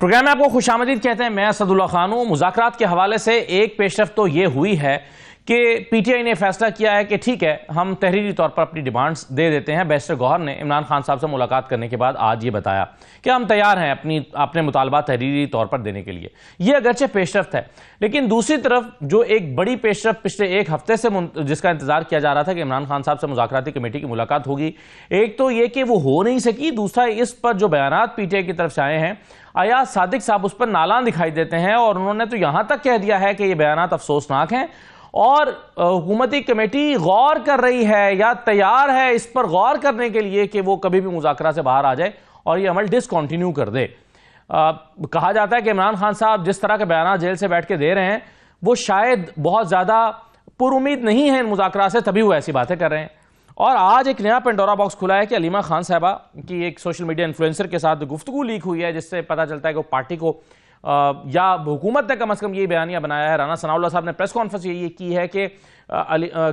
Programme میں آپ کو خوش آمدید کہتے ہیں. میں اسد اللہ خان ہوں. مذاکرات کے حوالے سے ایک پیش رفت تو یہ ہوئی ہے کہ پی ٹی آئی نے فیصلہ کیا ہے کہ ٹھیک ہے ہم تحریری طور پر اپنی ڈیمانڈز دے دیتے ہیں. بیرسٹر گوہر نے عمران خان صاحب سے ملاقات کرنے کے بعد آج یہ بتایا کہ ہم تیار ہیں اپنے مطالبات تحریری طور پر دینے کے لیے. یہ اگرچہ پیش رفت ہے، لیکن دوسری طرف جو ایک بڑی پیش رفت پچھلے ایک ہفتے سے جس کا انتظار کیا جا رہا تھا کہ عمران خان صاحب سے مذاکراتی کمیٹی کی ملاقات ہوگی، ایک تو یہ کہ وہ ہو نہیں سکی، دوسرا اس پر جو بیانات پی ٹی آئی کی طرف سے آئے ہیں ایاز صادق صاحب اس پر نالان دکھائی دیتے ہیں، اور انہوں نے تو یہاں تک کہہ دیا ہے کہ یہ بیانات افسوسناک ہیں اور حکومتی کمیٹی غور کر رہی ہے یا تیار ہے اس پر غور کرنے کے لیے کہ وہ کبھی بھی مذاکرہ سے باہر آ جائے اور یہ عمل ڈسکنٹینیو کر دے. کہا جاتا ہے کہ عمران خان صاحب جس طرح کے بیانات جیل سے بیٹھ کے دے رہے ہیں وہ شاید بہت زیادہ پر امید نہیں ہیں ان مذاکرات سے، تبھی وہ ایسی باتیں کر رہے ہیں. اور آج ایک نیا پینڈورا باکس کھلا ہے کہ علیمہ خان صاحبہ کی ایک سوشل میڈیا انفلوئنسر کے ساتھ گفتگو لیک ہوئی ہے، جس سے پتہ چلتا ہے کہ وہ پارٹی کو یا حکومت نے کم از کم یہ بیانیہ بنایا ہے. رانا ثناء اللہ صاحب نے پریس کانفرنس یہ کی ہے کہ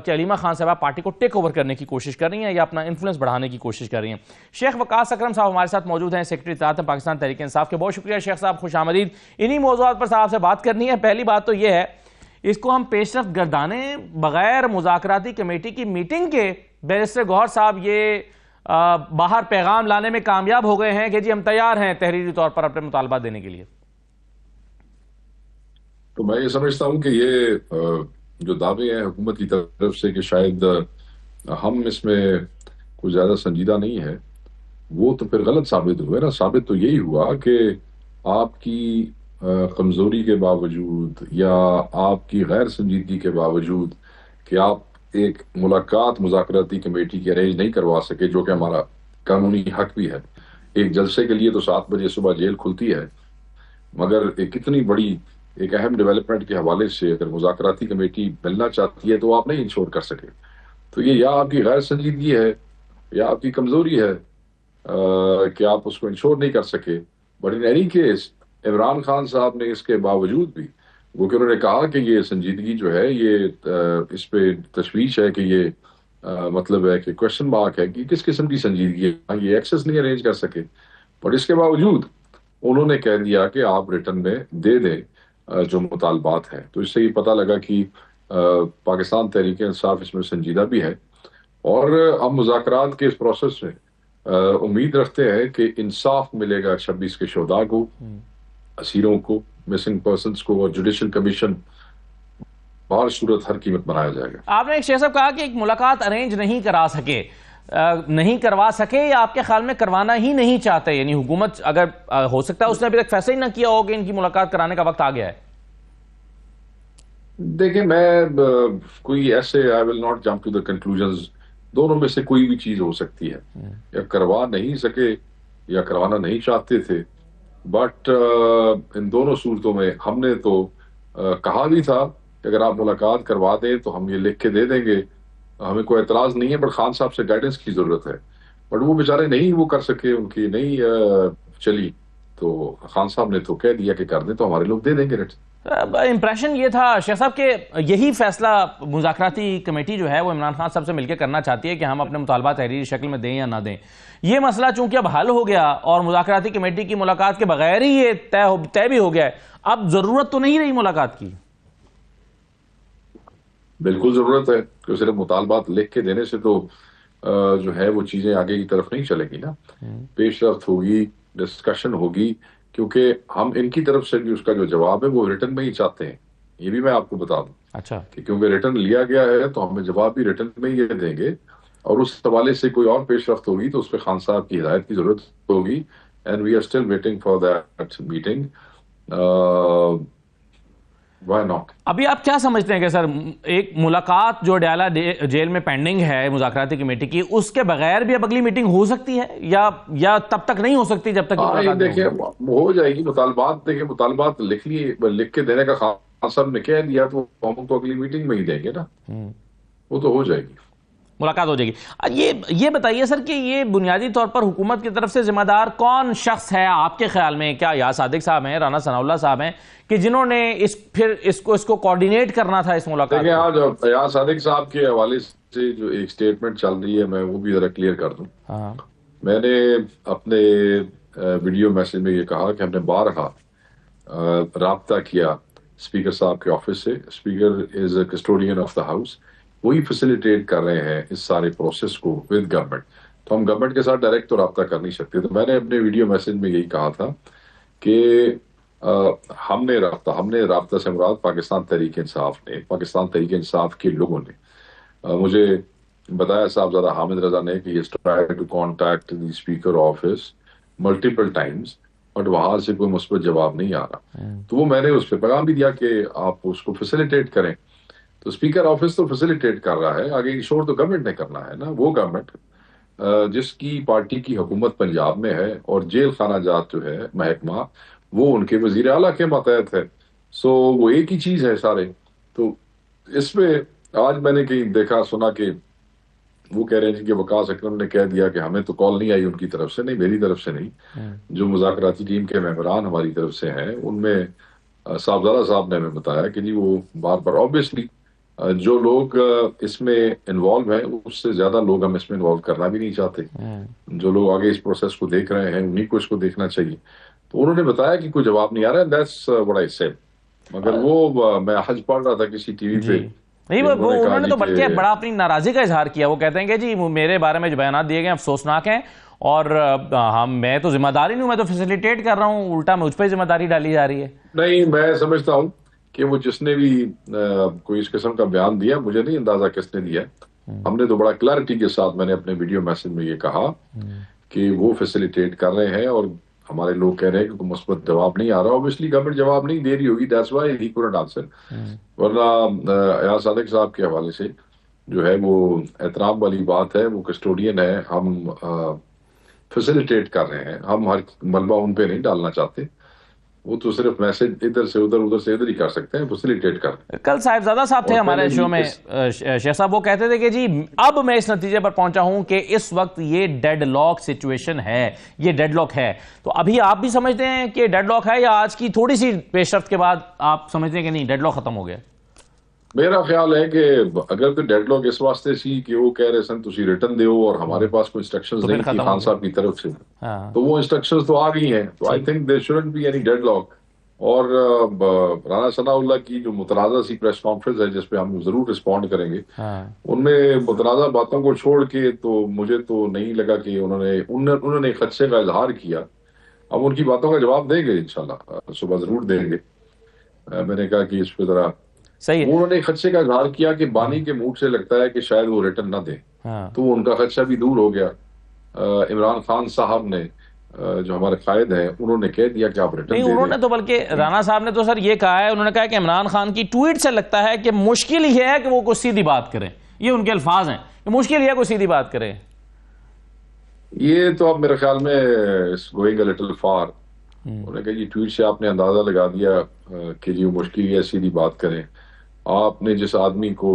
علیمہ خان صاحبہ پارٹی کو ٹیک اوور کرنے کی کوشش کر رہی ہیں یا اپنا انفلوئنس بڑھانے کی کوشش کر رہی ہیں. شیخ وقاص اکرم صاحب ہمارے ساتھ موجود ہیں، سیکرٹری اطلاعات پاکستان تحریک انصاف کے. بہت شکریہ شیخ صاحب، خوش آمدید. انہی موضوعات پر صاحب سے بات کرنی ہے. پہلی بات تو یہ ہے اس کو ہم پیش رفت گردانے بغیر مذاکراتی کمیٹی کی میٹنگ کے بیرسٹر گوہر صاحب یہ باہر پیغام لانے میں کامیاب ہو گئے ہیں کہ جی ہم تیار ہیں تحریری طور پر اپنے مطالبات دینے کے لیے. تو میں یہ سمجھتا ہوں کہ یہ جو دعوے ہیں حکومت کی طرف سے کہ شاید ہم اس میں کوئی زیادہ سنجیدہ نہیں ہے، وہ تو پھر غلط ثابت ہوئے نا. ثابت تو یہی ہوا کہ آپ کی کمزوری کے باوجود یا آپ کی غیر سنجیدگی کے باوجود کہ آپ ایک ملاقات مذاکراتی کمیٹی کی ارینج نہیں کروا سکے، جو کہ ہمارا قانونی حق بھی ہے. ایک جلسے کے لیے تو 7 بجے صبح جیل کھلتی ہے، مگر ایک اتنی بڑی ایک اہم ڈیولپمنٹ کے حوالے سے اگر مذاکراتی کمیٹی ملنا چاہتی ہے تو آپ نہیں انشور کر سکے. تو یہ یا آپ کی غیر سنجیدگی ہے یا آپ کی کمزوری ہے کہ آپ اس کو انشور نہیں کر سکے. But in any case Imran Khan صاحب نے اس کے باوجود بھی وہ کہ انہوں نے کہا کہ یہ سنجیدگی جو ہے یہ اس پہ تشویش ہے کہ یہ مطلب ہے کہ کوشچن مارک ہے کہ کس قسم کی سنجیدگی ہے، یہ ایکسس نہیں ارینج کر سکے. بٹ اس کے باوجود انہوں نے کہہ دیا کہ آپ ریٹرن میں دے دیں جو مطالبات ہیں. تو اس سے یہ پتہ لگا کہ پاکستان تحریک انصاف اس میں سنجیدہ بھی ہے، اور ہم مذاکرات کے اس پروسیس میں امید رکھتے ہیں کہ انصاف ملے گا 26 کے شہداء کو، اسیروں کو، مسنگ پرسنز کو، اور جوڈیشل کمیشن بہر صورت ہر قیمت بنایا جائے گا. آپ نے ایک شیخ صاحب کہا کہ ایک ملاقات ارینج نہیں کروا سکے یا آپ کے خیال میں کروانا ہی نہیں چاہتے، یعنی حکومت اگر ہو سکتا ہے اس نے ابھی تک فیصلہ ہی نہ کیا ہو کہ ان کی ملاقات کرانے کا وقت آ گیا ہے. دیکھیں میں کوئی ایسے I will not jump to the conclusions. دونوں میں سے کوئی بھی چیز ہو سکتی ہے، یا کروا نہیں سکے یا کروانا نہیں چاہتے تھے. بٹ ان دونوں صورتوں میں ہم نے تو کہا بھی تھا کہ اگر آپ ملاقات کروا دیں تو ہم یہ لکھ کے دے دیں گے، ہمیں کوئی اعتراض نہیں ہے. بٹ خان صاحب سے گائیڈنس کی ضرورت ہے. بٹ وہ بیچارے نہیں وہ کر سکے، ان کی نہیں چلی، تو خان صاحب نے تو کہہ دیا کہ کر دیں تو ہمارے لوگ دے دیں گے. امپریشن یہ تھا شیخ صاحب کہ یہی فیصلہ مذاکراتی کمیٹی جو ہے وہ عمران خان صاحب سے مل کے کرنا چاہتی ہے کہ ہم اپنے مطالبات تحریری شکل میں دیں یا نہ دیں. یہ مسئلہ چونکہ اب حل ہو گیا اور مذاکراتی کمیٹی کی ملاقات کے بغیر ہی یہ طے بھی ہو گیا ہے، اب ضرورت تو نہیں رہی ملاقات کی. بالکل ضرورت ہے کہ صرف مطالبات لکھ کے دینے سے تو جو ہے وہ چیزیں آگے کی طرف نہیں چلے گی نا. پیش رفت ہوگی، ڈسکشن ہوگی، کیونکہ ہم ان کی طرف سے بھی اس کا جو جواب ہے وہ ریٹن میں ہی چاہتے ہیں. یہ بھی میں آپ کو بتا دوں. اچھا، کہ کیونکہ ریٹن لیا گیا ہے تو ہمیں جواب بھی ریٹن میں ہی دیں گے، اور اس حوالے سے کوئی اور پیش رفت ہوگی تو اس پہ خان صاحب کی ہدایت کی ضرورت ہوگی. And we are still waiting for that meeting. Why not؟ ابھی آپ کیا سمجھتے ہیں کہ سر ایک ملاقات جو ڈیالہ جیل میں پینڈنگ ہے مذاکراتی کمیٹی کی، اس کے بغیر بھی اب اگلی میٹنگ ہو سکتی ہے یا تب تک نہیں ہو سکتی جب تک دیکھیں ہو جائے گی مطالبات؟ دیکھیں مطالبات لکھ کے دینے کا خان صاحب نے کہہ دیا تو ہم تو اگلی میٹنگ میں ہی دیں گے نا، وہ تو ہو جائے گی، ملاقات ہو جائے گی. یہ بتائیے سر کہ یہ بنیادی طور پر حکومت کی طرف سے ذمہ دار کون شخص ہے آپ کے خیال میں؟ کیا ایاز صادق صاحب ہیں، رانا ثناء اللہ صاحب ہیں، کہ جنہوں نے اس کو کوارڈینیٹ کرنا تھا اس ملاقات؟ دیکھیں آج ایاز صادق صاحب کے حوالے سے جو ایک سٹیٹمنٹ چل رہی ہے میں وہ بھی ذرا کلیئر کر دوں. میں نے اپنے ویڈیو میسج میں یہ کہا کہ ہم نے بارہا رابطہ کیا اسپیکر صاحب کے آفس سے. Speaker is a custodian of the house, وہی فیسیلیٹیٹ کر رہے ہیں اس سارے پروسیس کو ود گورنمنٹ. تو ہم گورنمنٹ کے ساتھ ڈائریکٹ تو رابطہ کر نہیں سکتے. تو میں نے اپنے ویڈیو میسج میں یہی کہا تھا کہ ہم نے رابطہ سے مراد پاکستان تحریک انصاف کے لوگوں نے مجھے بتایا صاحبزادہ حامد رضا نے کہ try to contact the speaker office multiple times, but وہاں سے کوئی مثبت جواب نہیں آ رہا. تو وہ میں نے اس پہ پیغام بھی دیا کہ آپ اس کو فیسیلیٹیٹ کریں. تو اسپیکر آفس تو فیسیلیٹیٹ کر رہا ہے, آگے شور تو گورنمنٹ نے کرنا ہے نا. وہ گورنمنٹ جس کی پارٹی کی حکومت پنجاب میں ہے اور جیل خانہ جات جو ہے محکمہ وہ ان کے وزیر اعلیٰ کے ماتحت ہے. سو وہ ایک ہی چیز ہے سارے. تو اس میں آج میں نے کہیں دیکھا سنا کہ وہ کہہ رہے ہیں کہ وقاص اکرم نے کہہ دیا کہ ہمیں تو کال نہیں آئی ان کی طرف سے. نہیں, میری طرف سے نہیں, جو مذاکراتی ٹیم کے ممبران ہماری طرف سے ہیں ان میں صاحبزادہ صاحب نے ہمیں بتایا کہ جی وہ بار بار آبویسلی جو لوگ اس میں انوالو ہیں اس سے زیادہ لوگ ہم اس میں انوالو کرنا بھی نہیں چاہتے. جو لوگ آگے اس پروسیس کو دیکھ رہے ہیں انہیں کو اس کو دیکھنا چاہیے. تو انہوں نے بتایا کہ کوئی جواب نہیں آ رہا. That's what I said. مگر وہ میں حج پڑھ رہا تھا کسی ٹی وی پہ, نہیں وہ انہوں نے تو بلکہ بڑا اپنی ناراضی کا اظہار کیا. وہ کہتے ہیں کہ جی میرے بارے میں جو بیانات دیے گئے ہیں افسوسناک ہیں اور میں تو ذمہ داری نہیں ہوں, میں تو فیسیلیٹیٹ کر رہا ہوں, الٹا مجھ پہ ذمہ داری ڈالی جا رہی ہے. نہیں, میں سمجھتا ہوں کہ وہ جس نے بھی کوئی اس قسم کا بیان دیا, مجھے نہیں اندازہ کس نے دیا. ہم نے تو بڑا کلیئرٹی کے ساتھ میں نے اپنے ویڈیو میسج میں یہ کہا کہ وہ فیسیلیٹیٹ کر رہے ہیں اور ہمارے لوگ کہہ رہے ہیں کہ کوئی مثبت جواب نہیں آ رہا. اوبیسلی گورنمنٹ جواب نہیں دے رہی ہوگی, that's why he couldn't answer. ورنہ ایاز صادق صاحب کے حوالے سے جو ہے وہ احترام والی بات ہے, وہ کسٹوڈین ہے, ہم فیسیلیٹیٹ کر رہے ہیں, ہم ہر ملبہ ان پہ نہیں ڈالنا چاہتے. وہ تو صرف میسج ادھر سے ادھر ہی کر سکتے ہیں, فیسیلیٹیٹ کر. کل صاحبزادہ صاحب تھے ہمارے شو میں, شیخ صاحب, وہ کہتے تھے کہ جی اب میں اس نتیجے پر پہنچا ہوں کہ اس وقت یہ ڈیڈ لاک سچویشن ہے, یہ ڈیڈ لاک ہے. تو ابھی آپ بھی سمجھتے ہیں کہ ڈیڈ لاک ہے, یا آج کی تھوڑی سی پیش رفت کے بعد آپ سمجھتے ہیں کہ نہیں ڈیڈ لاک ختم ہو گیا؟ میرا خیال ہے کہ اگر تو ڈیڈ لاک اس واسطے سی کہ وہ کہہ رہے سن تسی ریٹن دیو اور ہمارے پاس کوئی انسٹرکشنز نہیں تھی خان صاحب کی طرف سے, تو وہ انسٹرکشنز تو آ گئی ہیں. تو I think there shouldn't be any deadlock. اور رانا ثناء اللہ کی جو متنازع سی پریس کانفرنس ہے جس پہ ہم ضرور رسپونڈ کریں گے, ان میں متنازع باتوں کو چھوڑ کے تو مجھے تو نہیں لگا کہ انہوں نے خدشے کا اظہار کیا. اب ان کی باتوں کا جواب دیں گے انشاءاللہ, صبح ضرور دیں گے. میں نے کہا کہ اس پہ ذرا صحیح ہے. انہوں نے خدشے کا اظہار کیا کہ بانی کے موڈ سے لگتا ہے کہ شاید وہ ریٹرن نہ دیں, تو ان کا خدشہ بھی دور ہو گیا. عمران خان صاحب نے جو ہمارے قائد ہیں انہوں نے کہہ دیا کہ آپ ریٹرن نہیں, انہوں نے تو بلکہ رانا صاحب نے تو سر یہ کہا ہے, انہوں نے کہا کہ عمران خان کی ٹویٹ سے لگتا ہے کہ مشکل یہ ہے کہ وہ کوئی سیدھی بات کریں. یہ ان کے الفاظ ہیں کہ مشکل یہ ہے کوئی سیدھی بات کرے. یہ تو اب میرے خیال میں گوئنگ اے لٹل فار. انہوں نے کہا جی ٹویٹ سے آپ نے اندازہ لگا دیا کہ جی مشکل یہ سیدھی بات کریں. آپ نے جس آدمی کو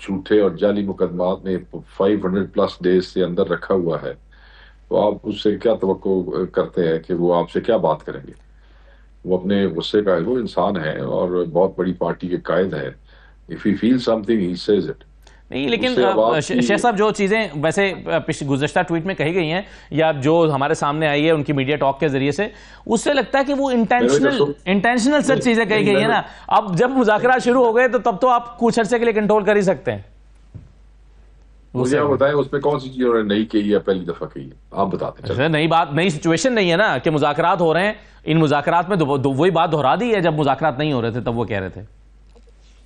جھوٹے اور جعلی مقدمات میں 500+ ڈیز سے اندر رکھا ہوا ہے, تو آپ اس سے کیا توقع کرتے ہیں کہ وہ آپ سے کیا بات کریں گے؟ وہ اپنے غصے کا وہ انسان ہے اور بہت بڑی پارٹی کے قائد ہے. If he feels something, he says it. نہیں, لیکن شیخ صاحب جو چیزیں ویسے گزشتہ ٹویٹ میں کہی گئی ہیں یا جو ہمارے سامنے آئی ہے ان کی میڈیا ٹاک کے ذریعے سے, اس سے لگتا ہے کہ وہ انٹینشنل سچ چیزیں کہی گئی ہیں نا. اب جب مذاکرات شروع ہو گئے تو تب تو آپ کچھ عرصے کے لیے کنٹرول کر ہی سکتے ہیں. مجھے آپ بتائیں اس میں کون سی چیز انہوں نے نئی کہی ہے, پہلی دفعہ کہی ہے, آپ بتاتے ہیں. نئی بات, نئی سچویشن نہیں ہے نا کہ مذاکرات ہو رہے ہیں. ان مذاکرات میں وہی بات دہرا دی ہے جب مذاکرات نہیں ہو رہے تھے تب وہ کہہ رہے تھے.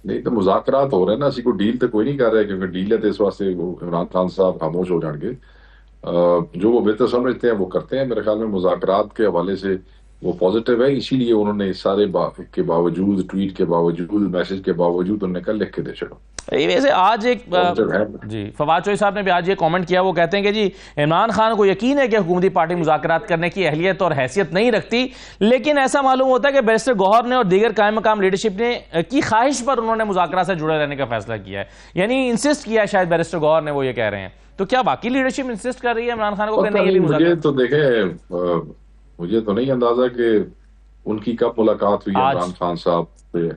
نہیں تو مذاکرات ہو رہے ہیں نا, اسی کو ڈیل تو کوئی نہیں کر رہا ہے, کیونکہ ڈیل ہے تو اس واسطے وہ عمران خان صاحب خاموش ہو جان گے. جو وہ بہتر سمجھتے ہیں وہ کرتے ہیں. میرے خیال میں مذاکرات کے حوالے سے وہ پازیٹیو ہے, اسی لیے انہوں نے سارے کے باوجود, ٹویٹ کے باوجود, میسج کے باوجود انہوں نے کہا لکھ کے دے چڑھو. ویسے آج ایک جی فواد چوہی صاحب نے بھی آج یہ کامنٹ کیا. وہ کہتے ہیں کہ جی عمران خان کو یقین ہے کہ حکومتی پارٹی مذاکرات کرنے کی اہلیت اور حیثیت نہیں رکھتی, لیکن ایسا معلوم ہوتا ہے کہ بیرسٹر گوہر نے اور دیگر قائم مقام لیڈرشپ نے کی خواہش پر انہوں نے مذاکرات سے جڑے رہنے کا فیصلہ کیا ہے. یعنی انسسٹ کیا ہے شاید بیرسٹر گوہر نے, وہ یہ کہہ رہے ہیں. تو کیا باقی لیڈرشپ انسسٹ کر رہی ہے عمران خان کو کہ نہیں؟ مجھے تو دیکھیں, مجھے تو نہیں اندازہ کہ ان کی کب ملاقات ہوئی عمران خان صاحب سے.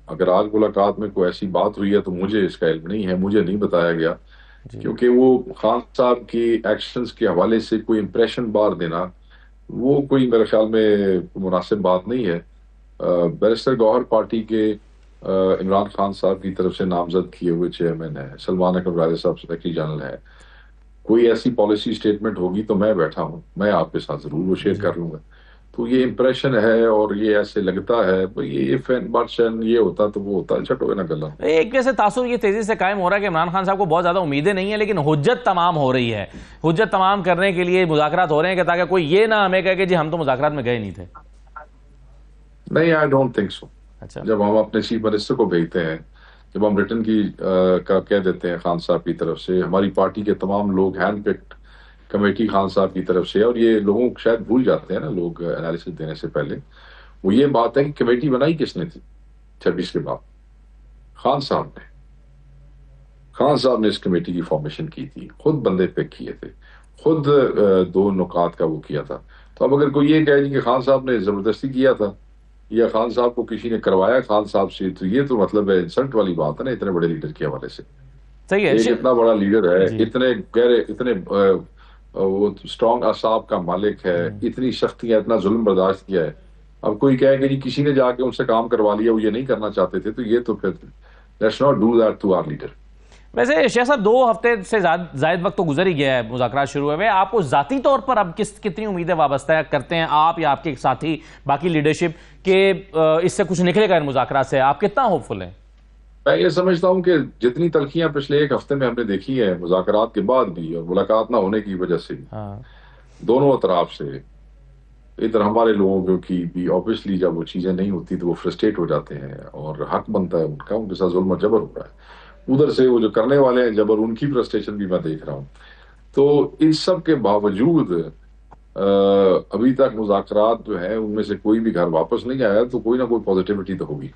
اگر آج ملاقات میں کوئی ایسی بات ہوئی ہے تو مجھے اس کا علم نہیں ہے, مجھے نہیں بتایا گیا. کیونکہ وہ خان صاحب کی ایکشنز کے حوالے سے کوئی امپریشن بار دینا وہ کوئی میرے خیال میں مناسب بات نہیں ہے. بیرسٹر گوہر پارٹی کے عمران خان صاحب کی طرف سے نامزد کیے ہوئے چیئرمین ہیں, سلمان اکرم راجہ صاحب سیکرٹری جنرل ہے. کوئی ایسی پالیسی اسٹیٹمنٹ ہوگی تو میں بیٹھا ہوں, میں آپ کے ساتھ ضرور وہ شیئر کر لوں گا. تو یہ امپریشن ہے اور یہ ایسے لگتا ہے یہ فین بادشاہ یہ ہوتا تو وہ ہوتا, چھٹو نا گلا. ایک ویسے تاثر یہ تیزی سے قائم ہو رہا ہے کہ عمران خان صاحب کو بہت زیادہ امیدیں نہیں ہیں, لیکن حجت تمام ہو رہی ہے. حجت تمام کرنے کے لیے مذاکرات ہو رہے ہیں کہ تاکہ کوئی یہ نہ ہمیں کہے کہ جی ہم تو مذاکرات میں گئے نہیں تھے. نہیں, آئی ڈونٹ تھنک سو. اچھا, جب ہم اپنے چیف منسٹر کو بھیجتے ہیں, جب ہم ریٹن کی کا کہہ دیتے ہیں خان صاحب کی طرف سے, ہماری پارٹی کے تمام لوگ ہینڈ پکڈ کمیٹی خان صاحب کی طرف سے, اور یہ لوگوں کو شاید بھول جاتے ہیں نا لوگ انالیسس دینے سے پہلے, وہ یہ بات ہے کہ کمیٹی بنائی کس نے تھی 26 کے بعد؟ خان صاحب نے. خان صاحب نے اس کمیٹی کی فارمیشن کی تھی, خود بندے پک کیے تھے, خود 2 نکات کا وہ کیا تھا. تو اب اگر کوئی یہ کہے کہ خان صاحب نے زبردستی کیا تھا یا خان صاحب کو کسی نے کروایا خان صاحب سے, تو یہ تو مطلب ہے انسلٹ والی بات ہے نا اتنے بڑے لیڈر کے حوالے سے. صحیح ہے, ایک اتنا بڑا لیڈر ہے, اتنے گہرے, اتنے وہ اسٹرانگ اعصاب کا مالک ہے, اتنی سختیاں, اتنا ظلم برداشت کیا ہے. اب کوئی کہے کہ جی کسی نے جا کے ان سے کام کروا لیا, وہ یہ نہیں کرنا چاہتے تھے, تو یہ تو پھر let's not do that to our leader. ویسے شیخ صاحب 2 ہفتے سے زائد وقت تو گزر ہی گیا ہے مذاکرات شروع ہوئے. آپ کو ذاتی طور پر اب کتنی امیدیں وابستہ کرتے ہیں آپ یا آپ کے ساتھی باقی لیڈرشپ کہ اس سے کچھ نکلے گا ان مذاکرات سے؟ آپ کتنا ہوپ فل ہیں؟ میں یہ سمجھتا ہوں کہ جتنی تلخیاں پچھلے 1 ہفتے میں ہم نے دیکھی ہیں مذاکرات کے بعد بھی اور ملاقات نہ ہونے کی وجہ سے دونوں اطراف سے, ادھر ہمارے لوگوں کی بھی آبویسلی جب وہ چیزیں نہیں ہوتی تو وہ فرسٹریٹ ہو جاتے ہیں اور حق بنتا ہے ان کا, ان کے ساتھ ظلم و جبر ہو رہا ہے. ادھر سے وہ جو کرنے والے ہیں جبر, ان کی فرسٹریشن بھی میں دیکھ رہا ہوں. تو ان سب کے باوجود ابھی تک مذاکرات جو ہیں ان میں سے کوئی بھی گھر واپس نہیں آیا, تو کوئی نہ کوئی پازیٹیوٹی تو ہوگی.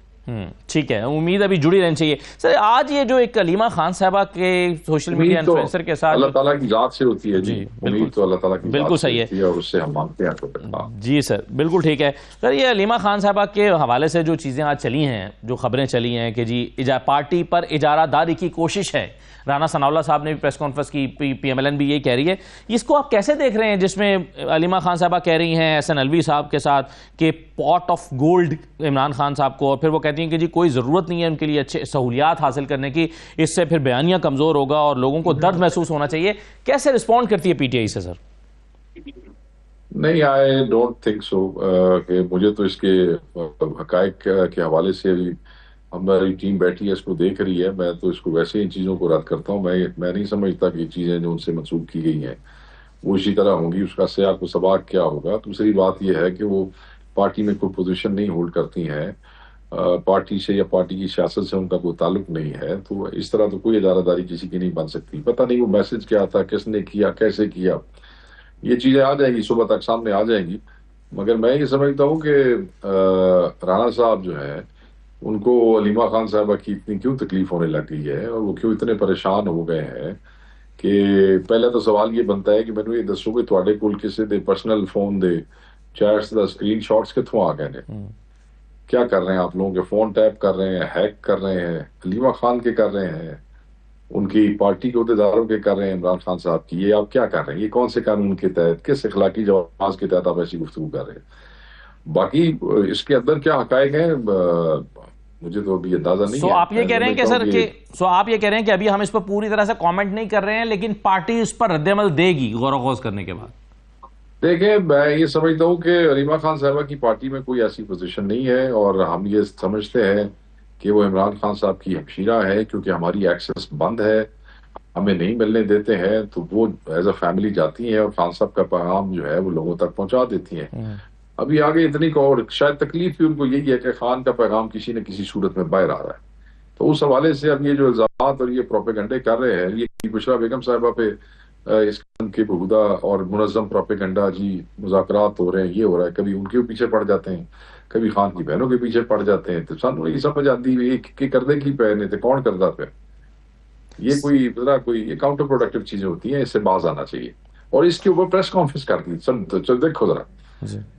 ٹھیک ہے, امید ابھی جڑی رہنی چاہیے. سر آج یہ جو ایک علیمہ خان صاحبہ کے سوشل میڈیا انفلوئنسر کے ساتھ, اللہ تعالیٰ کی ذات سے ہوتی ہے. جی امید تو اللہ تعالیٰ کی بالکل صحیح ہے, اور اس سے ہم مانگتے ہیں. جی سر بالکل ٹھیک ہے. سر یہ علیمہ خان صاحبہ کے حوالے سے جو چیزیں آج چلی ہیں, جو خبریں چلی ہیں کہ جی پارٹی پر اجارہ داری کی کوشش ہے, رانا ثناء اللہ صاحب نے بھی پریس کانفرنس کی, پی ایم ایل این بھی یہی کہہ رہی ہے, اس کو آپ کیسے دیکھ رہے ہیں جس میں علیمہ خان صاحبہ کہہ رہی ہیں SN الوی صاحب کے ساتھ کہ part of gold Imran Khan صاحب کو, اور پھر وہ کہتی ہیں کہ جی کوئی ضرورت نہیں ہے ان کے لیے اچھے سہولیات حاصل کرنے کی, اس سے پھر بیانیہ کمزور ہوگا اور لوگوں کو درد محسوس ہونا چاہیے. کیسے رسپونڈ کرتی ہے پی ٹی آئی سے سر؟ نہیں, آئی ڈونٹ تھنک سو کہ مجھے تو اس کے حقائق کے حوالے سے ہماری ٹیم بیٹھی ہے, اس کو دیکھ رہی ہے. میں تو اس کو ویسے ان چیزوں کو رد کرتا ہوں. میں نہیں سمجھتا کہ یہ چیزیں جو ان سے منسوخ کی گئی ہیں وہ اسی طرح ہوں گی. اس کا سیاق و سباق کیا ہوگا. دوسری بات یہ ہے کہ وہ پارٹی میں کوئی پوزیشن نہیں ہولڈ کرتی ہیں, پارٹی سے یا پارٹی کی سیاست سے ان کا کوئی تعلق نہیں ہے, تو اس طرح تو کوئی ادارہ داری کسی کی نہیں بن سکتی. پتہ نہیں وہ میسج کیا تھا, کس نے کیا, کیسے کیا, یہ چیزیں آ جائیں گی, صبح تک سامنے آ جائیں گی. مگر میں یہ سمجھتا ہوں کہ رانا صاحب جو ہے ان کو علیمہ خان صاحبہ کی اتنی کیوں تکلیف ہونے لگ گئی ہے اور وہ کیوں اتنے پریشان ہو گئے ہیں, کہ پہلے تو سوال یہ بنتا ہے کہ میں نے یہ دسو کہ تواڈے کول کسی دے پرسنل فون دے چیٹس دا اسکرین شاٹس کتوں آ گئے نے, کیا کر رہے ہیں آپ لوگوں کے فون ٹیپ کر رہے ہیں, ہیک کر رہے ہیں, علیمہ خان کے کر رہے ہیں, ان کی پارٹی کے عہدیداروں کے کر رہے ہیں, عمران خان صاحب کی, یہ آپ کیا کر رہے ہیں, یہ کون سے قانون کے تحت, کس اخلاقی جواز کے تحت آپ ایسی گفتگو کر رہے ہیں. باقی اس کے اندر کیا حقائق ہیں مجھے تو ابھی اندازہ نہیں ہے. آپ یہ کہہ رہے ہیں کہ سر آپ یہ کہہ رہے ہیں کہ ابھی ہم اس پر پوری طرح سے کامنٹ نہیں کر رہے ہیں, لیکن پارٹی اس پر رد عمل دے گی غور و خوض کرنے کے بعد. دیکھیں, میں یہ سمجھتا ہوں کہ علیمہ خان صاحبہ کی پارٹی میں کوئی ایسی پوزیشن نہیں ہے, اور ہم یہ سمجھتے ہیں کہ وہ عمران خان صاحب کی ہمشیرہ ہے, کیونکہ ہماری ایکسس بند ہے, ہمیں نہیں ملنے دیتے ہیں, تو وہ ایز اے فیملی جاتی ہیں اور خان صاحب کا پیغام جو ہے وہ لوگوں تک پہنچا دیتی ہیں. ابھی آگے اتنی کو, اور شاید تکلیف بھی ان کو یہی ہے کہ خان کا پیغام کسی نہ کسی صورت میں باہر آ رہا ہے. تو اس حوالے سے اب یہ جو الزامات اور یہ پروپیگنڈے کر رہے ہیں, یہ بشرا بیگم صاحبہ پہ اس قسم کے بہودہ اور منظم پروپیگنڈا, جی مذاکرات ہو رہے ہیں, یہ ہو رہا ہے, کبھی ان کے پیچھے پڑ جاتے ہیں, کبھی خان کی بہنوں کے پیچھے پڑ جاتے ہیں. تو سانو نہیں سمجھ آتی کہ کردے کی پہ نہیں تھے, کون کردا پہ. یہ کوئی کاؤنٹر پروڈکٹیو چیزیں ہوتی ہیں, اس سے باز آنا چاہیے. اور اس کے اوپر پریس کانفرنس کر دی, سب دیکھو ذرا,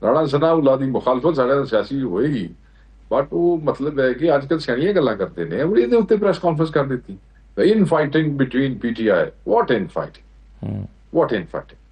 رانا ثناء اللہ دی مخالفت سارے سیاسی ہوئے گی, بٹ وہ مطلب ہے کہ آج کل سیاحیاں گلا کرتے ہیں, اور یہ اتنے پریس کانفرنس کر دیتی. The infighting between PTI, what infighting? What infighting?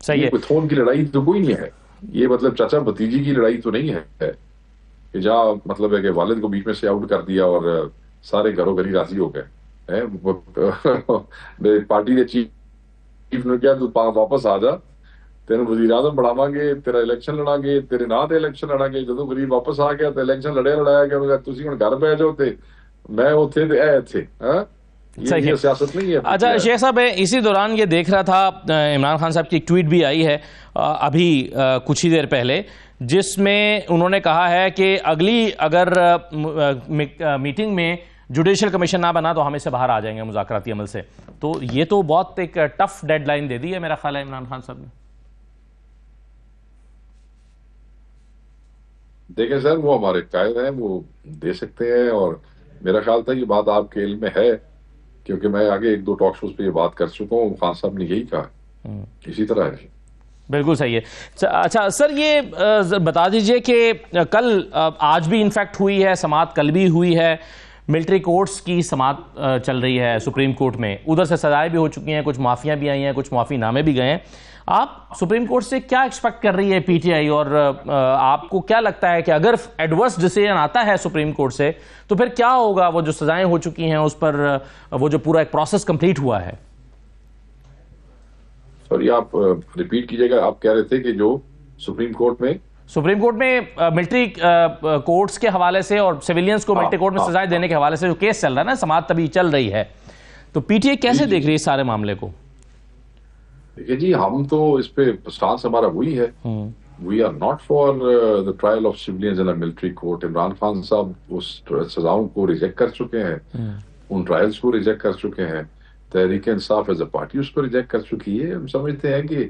صحیح ہے. کوئی خون کی لڑائی تو کوئی نہیں ہے. یہ مطلب چچا بھتیجی کی لڑائی تو نہیں ہے کہ جہاں مطلب ہے کہ والد کو بیچ میں سے آؤٹ کر دیا اور سارے گھروں گھری راضی ہو گئے. پارٹی کے چیف نے کیا تو واپس آ جا, تیرے وزیر اعظم بڑھاواں گے, تیرا الیکشن لڑا گے, تیرے نا تے الیکشن لڑا گے. جدو غریب واپس آ گیا تو الیکشن لڑایا گیا, تسی ہن گھر پہ جاؤ تے میں اوتھے تے اے ایتھے. ہاں یہ سیاست نہیں ہے. اچھا شیخ صاحب, اسی دوران یہ دیکھ رہا تھا عمران خان صاحب کی ایک ٹویٹ بھی آئی ہے ابھی کچھ ہی دیر پہلے, جس میں انہوں نے کہا ہے کہ اگلی اگر میٹنگ میں جوڈیشل کمیشن نہ بنا تو ہم اس سے باہر آ جائیں گے مذاکراتی عمل سے. تو یہ تو بہت ایک ٹف ڈیڈ لائن دے دی ہے میرا خیال ہے عمران خان صاحب نے. دیکھیں سر, وہ ہمارے قائد ہیں, وہ دے سکتے ہیں, اور میرا خیال تھا یہ بات آپ کے علم میں ہے کیونکہ میں آگے ایک دو ٹاک شوز پہ یہ بات کر چکا ہوں. خان صاحب نے یہی کہا, اسی طرح ہے. بالکل صحیح ہے. اچھا سر, یہ بتا دیجئے کہ کل آج بھی انفیکٹ ہوئی ہے سماعت, کل بھی ہوئی ہے, ملٹری کورٹس کی سماعت چل رہی ہے سپریم کورٹ میں. ادھر سے سزائیں بھی ہو چکی ہیں, کچھ معافیاں بھی آئی ہیں, کچھ معافی نامے بھی گئے ہیں. آپ سپریم کورٹ سے کیا ایکسپیکٹ کر رہی ہے پی ٹی آئی, اور آپ کو کیا لگتا ہے کہ اگر ایڈورس ڈیسیژن آتا ہے سپریم کورٹ سے تو پھر کیا ہوگا؟ وہ جو سزائیں ہو چکی ہیں اس پر وہ جو پورا ایک پروسیس کمپلیٹ ہوا ہے. سوری آپ ریپیٹ کیجئے گا, آپ کہہ رہے تھے کہ جو سپریم کورٹ میں ملٹری کورٹس کے حوالے سے اور سیویلینز کو ملٹری کورٹ میں سزائیں دینے کے حوالے سے جو کیس چل رہا ہے نا, سماعت تبھی چل رہی ہے, تو پی ٹی آئی کیسے دیکھ رہی ہے اس سارے معاملے کو؟ دیکھیں جی, ہم تو اس پہ سٹانس ہمارا وہی ہے, we are not for the trial of civilians in military court. Imran Khan صاحب اس سزاؤں کو ریجیکٹ کر چکے ہیں, ان ٹرائلز کو ریجیکٹ کر چکے ہیں. Tehreek Insaf as a party اس کو ریجیکٹ کر چکی ہے. ہم سمجھتے ہیں کہ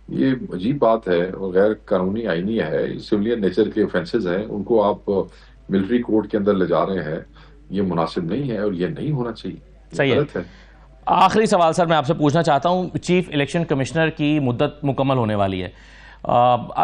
یہ عجیب بات ہے, غیر قانونی آئینی ہے, سیویلین نیچر کے offenses ہیں, ان کو آپ ملٹری کورٹ کے اندر لے جا رہے ہیں. یہ مناسب نہیں ہے اور یہ نہیں ہونا چاہیے. صحیح ہے. آخری سوال سر میں آپ سے پوچھنا چاہتا ہوں, چیف الیکشن کمشنر کی مدت مکمل ہونے والی ہے,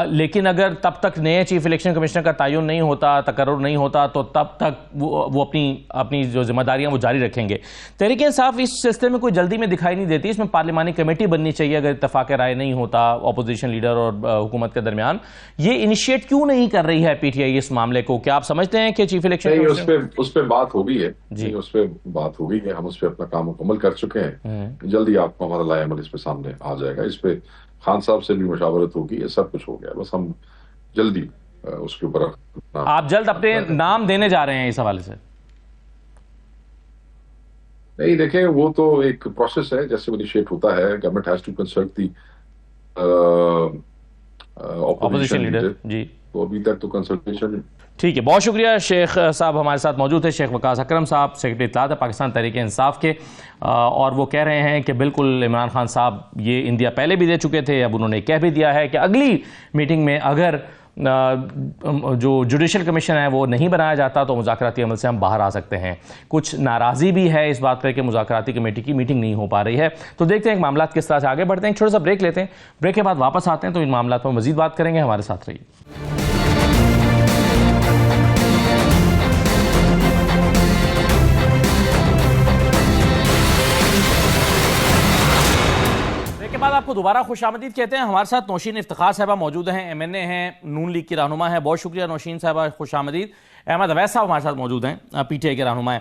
لیکن اگر تب تک نئے چیف الیکشن کمشنر کا تعین نہیں ہوتا, تقرر نہیں ہوتا, تو تب تک وہ اپنی جو ذمہ داریاں وہ جاری رکھیں گے. تحریک انصاف اس سلسلے میں کوئی جلدی میں دکھائی نہیں دیتی, اس میں پارلیمانی کمیٹی بننی چاہیے اگر اتفاق رائے نہیں ہوتا اپوزیشن لیڈر اور حکومت کے درمیان. یہ انیشیٹ کیوں نہیں کر رہی ہے پی ٹی آئی اس معاملے کو؟ کیا آپ سمجھتے ہیں کہ چیف الیکشن اس پہ بات ہو گئی ہے؟ جی اس پہ بات ہو گئی ہے, ہم اس پہ اپنا کام مکمل کر چکے ہیں. جلدی آپ کو ہمارا لائحہ عمل اس پہ سامنے آ جائے گا. اس پہ خان صاحب سے بھی مشاورت ہوگی, یہ سب کچھ ہو گیا, بس ہم جلدی اس کے اوپر. آپ جلد اپنے نام دینے جا رہے ہیں اس حوالے سے؟ نہیں دیکھیں, وہ تو ایک پروسیس ہے, جیسے انیشیٹ ہوتا ہے, government has to consult the opposition leader. جی تو ابھی تک تو کنسلٹیشن. ٹھیک ہے, بہت شکریہ. شیخ صاحب ہمارے ساتھ موجود تھے, شیخ وقاص اکرم صاحب, سیکرٹری اطلاعات ہے پاکستان تحریک انصاف کے, اور وہ کہہ رہے ہیں کہ بالکل عمران خان صاحب یہ اندیا پہلے بھی دے چکے تھے, اب انہوں نے کہہ بھی دیا ہے کہ اگلی میٹنگ میں اگر جو جوڈیشل کمیشن ہے وہ نہیں بنایا جاتا تو مذاکراتی عمل سے ہم باہر آ سکتے ہیں. کچھ ناراضی بھی ہے اس بات پر کہ مذاکراتی کمیٹی کی میٹنگ نہیں ہو پا رہی ہے. تو دیکھتے ہیں کہ معاملات کس طرح سے آگے بڑھتے ہیں. چھوٹا سا بریک لیتے ہیں, بریک کے بعد واپس آتے ہیں تو ان معاملات پر مزید بات کریں گے. ہمارے ساتھ رہیے. آپ کو دوبارہ خوش آمدید کہتے ہیں. ہمارے ساتھ نوشین افتخار صاحبہ موجود ہیں, ایم این اے ہیں, نون لیگ کی رہنما ہیں. بہت شکریہ نوشین صاحبہ, خوش آمدید. احمد اویس صاحب ہمارے ساتھ موجود ہیں, پی ٹی آئی کے رہنما ہیں.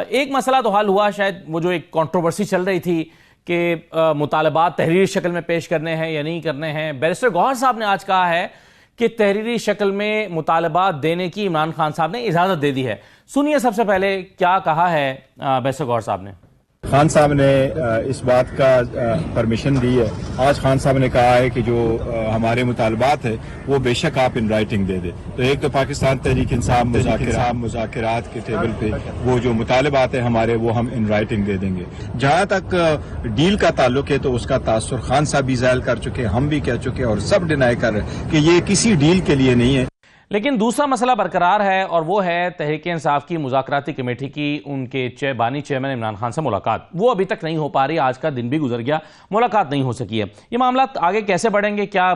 ایک مسئلہ تو حل ہوا, شاید وہ جو ایک کنٹروورسی چل رہی تھی کہ مطالبات تحریری شکل میں پیش کرنے ہیں یا نہیں کرنے ہیں. بیرسٹر گوہر صاحب نے آج کہا ہے کہ تحریری شکل میں مطالبات دینے کی عمران خان صاحب نے اجازت دے دی ہے. سنیے سب سے پہلے کیا کہا ہے بیرسٹر گوہر صاحب نے. خان صاحب نے اس بات کا پرمیشن دی ہے. آج خان صاحب نے کہا ہے کہ جو ہمارے مطالبات ہیں وہ بے شک آپ ان رائٹنگ دے دیں. تو ایک تو پاکستان تحریک انصاف مذاکرات کے ٹیبل پہ وہ جو مطالبات ہیں ہمارے وہ ہم ان رائٹنگ دے دیں گے. جہاں تک ڈیل کا تعلق ہے تو اس کا تاثر خان صاحب بھی ظاہر کر چکے, ہم بھی کہہ چکے اور سب ڈینائی کر رہے ہیں کہ یہ کسی ڈیل کے لیے نہیں ہے. لیکن دوسرا مسئلہ برقرار ہے اور وہ ہے تحریک انصاف کی مذاکراتی کمیٹی کی ان کے بانی چیئرمین عمران خان سے ملاقات. وہ ابھی تک نہیں ہو پا رہی, آج کا دن بھی گزر گیا, ملاقات نہیں ہو سکی ہے. یہ معاملات آگے کیسے بڑھیں گے؟ کیا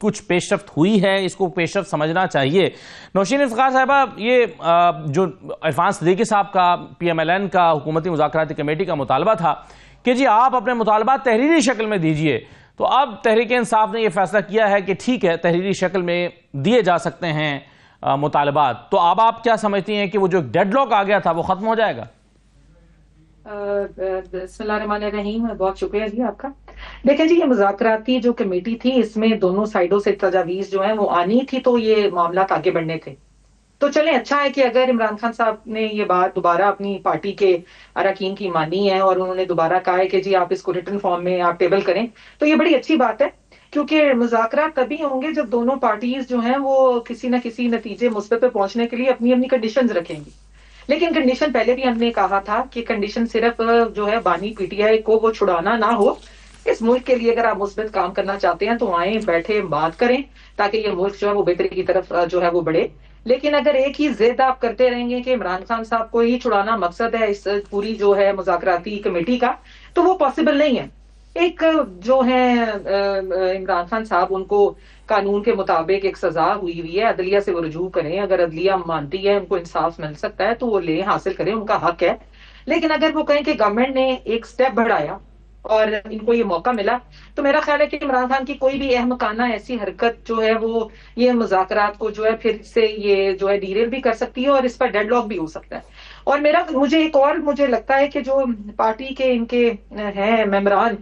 کچھ پیش رفت ہوئی ہے؟ اس کو پیش رفت سمجھنا چاہیے. نوشین افتخار صاحبہ, یہ جو عرفان صدیقی صاحب کا PMLN کا حکومتی مذاکراتی کمیٹی کا مطالبہ تھا کہ جی آپ اپنے مطالبات تحریری شکل میں دیجئے, تو اب تحریک انصاف نے یہ فیصلہ کیا ہے کہ ٹھیک ہے تحریری شکل میں دیے جا سکتے ہیں مطالبات. تو اب آپ کیا سمجھتی ہیں کہ وہ جو ڈیڈ لاک آ گیا تھا وہ ختم ہو جائے گا؟ بسم اللہ الرحمن الرحیم. بہت شکریہ جی آپ کا. دیکھیں جی, یہ مذاکراتی جو کمیٹی تھی اس میں دونوں سائڈوں سے تجاویز جو ہیں وہ آنی تھی, تو یہ معاملات آگے بڑھنے تھے. تو چلیں اچھا ہے کہ اگر عمران خان صاحب نے یہ بات دوبارہ اپنی پارٹی کے اراکین کی مانی ہے اور انہوں نے دوبارہ کہا ہے کہ جی آپ اس کو ریٹن فارم میں آپ ٹیبل کریں, تو یہ بڑی اچھی بات ہے, کیونکہ مذاکرات تبھی ہوں گے جب دونوں پارٹیز جو ہیں وہ کسی نہ کسی نتیجے مثبت پہ پہنچنے کے لیے اپنی اپنی کنڈیشنز رکھیں گی. لیکن کنڈیشن پہلے بھی ہم نے کہا تھا کہ کنڈیشن صرف جو ہے بانی PTI کو وہ چھڑانا نہ ہو. اس ملک کے لیے اگر آپ مثبت کام کرنا چاہتے ہیں تو آئیں, بیٹھے, بات کریں, تاکہ یہ ملک جو ہے وہ بہتری کی طرف جو ہے وہ بڑھے. لیکن اگر ایک ہی ضد آپ کرتے رہیں گے کہ عمران خان صاحب کو ہی چھڑانا مقصد ہے اس پوری جو ہے مذاکراتی کمیٹی کا, تو وہ پاسبل نہیں ہے. ایک جو ہے عمران خان صاحب, ان کو قانون کے مطابق ایک سزا ہوئی ہے, عدلیہ سے وہ رجوع کریں. اگر عدلیہ مانتی ہے ان کو انصاف مل سکتا ہے تو وہ لیں, حاصل کریں, ان کا حق ہے. لیکن اگر وہ کہیں کہ گورنمنٹ نے ایک سٹیپ بڑھایا اور ان کو یہ موقع ملا, تو میرا خیال ہے کہ عمران خان کی کوئی بھی احمقانہ ایسی حرکت جو ہے وہ یہ مذاکرات کو جو ہے پھر سے یہ جو ہے ڈیریل بھی کر سکتی ہے اور اس پر ڈیڈ لاک بھی ہو سکتا ہے. اور مجھے لگتا ہے کہ جو پارٹی کے ان کے ہیں ممبران,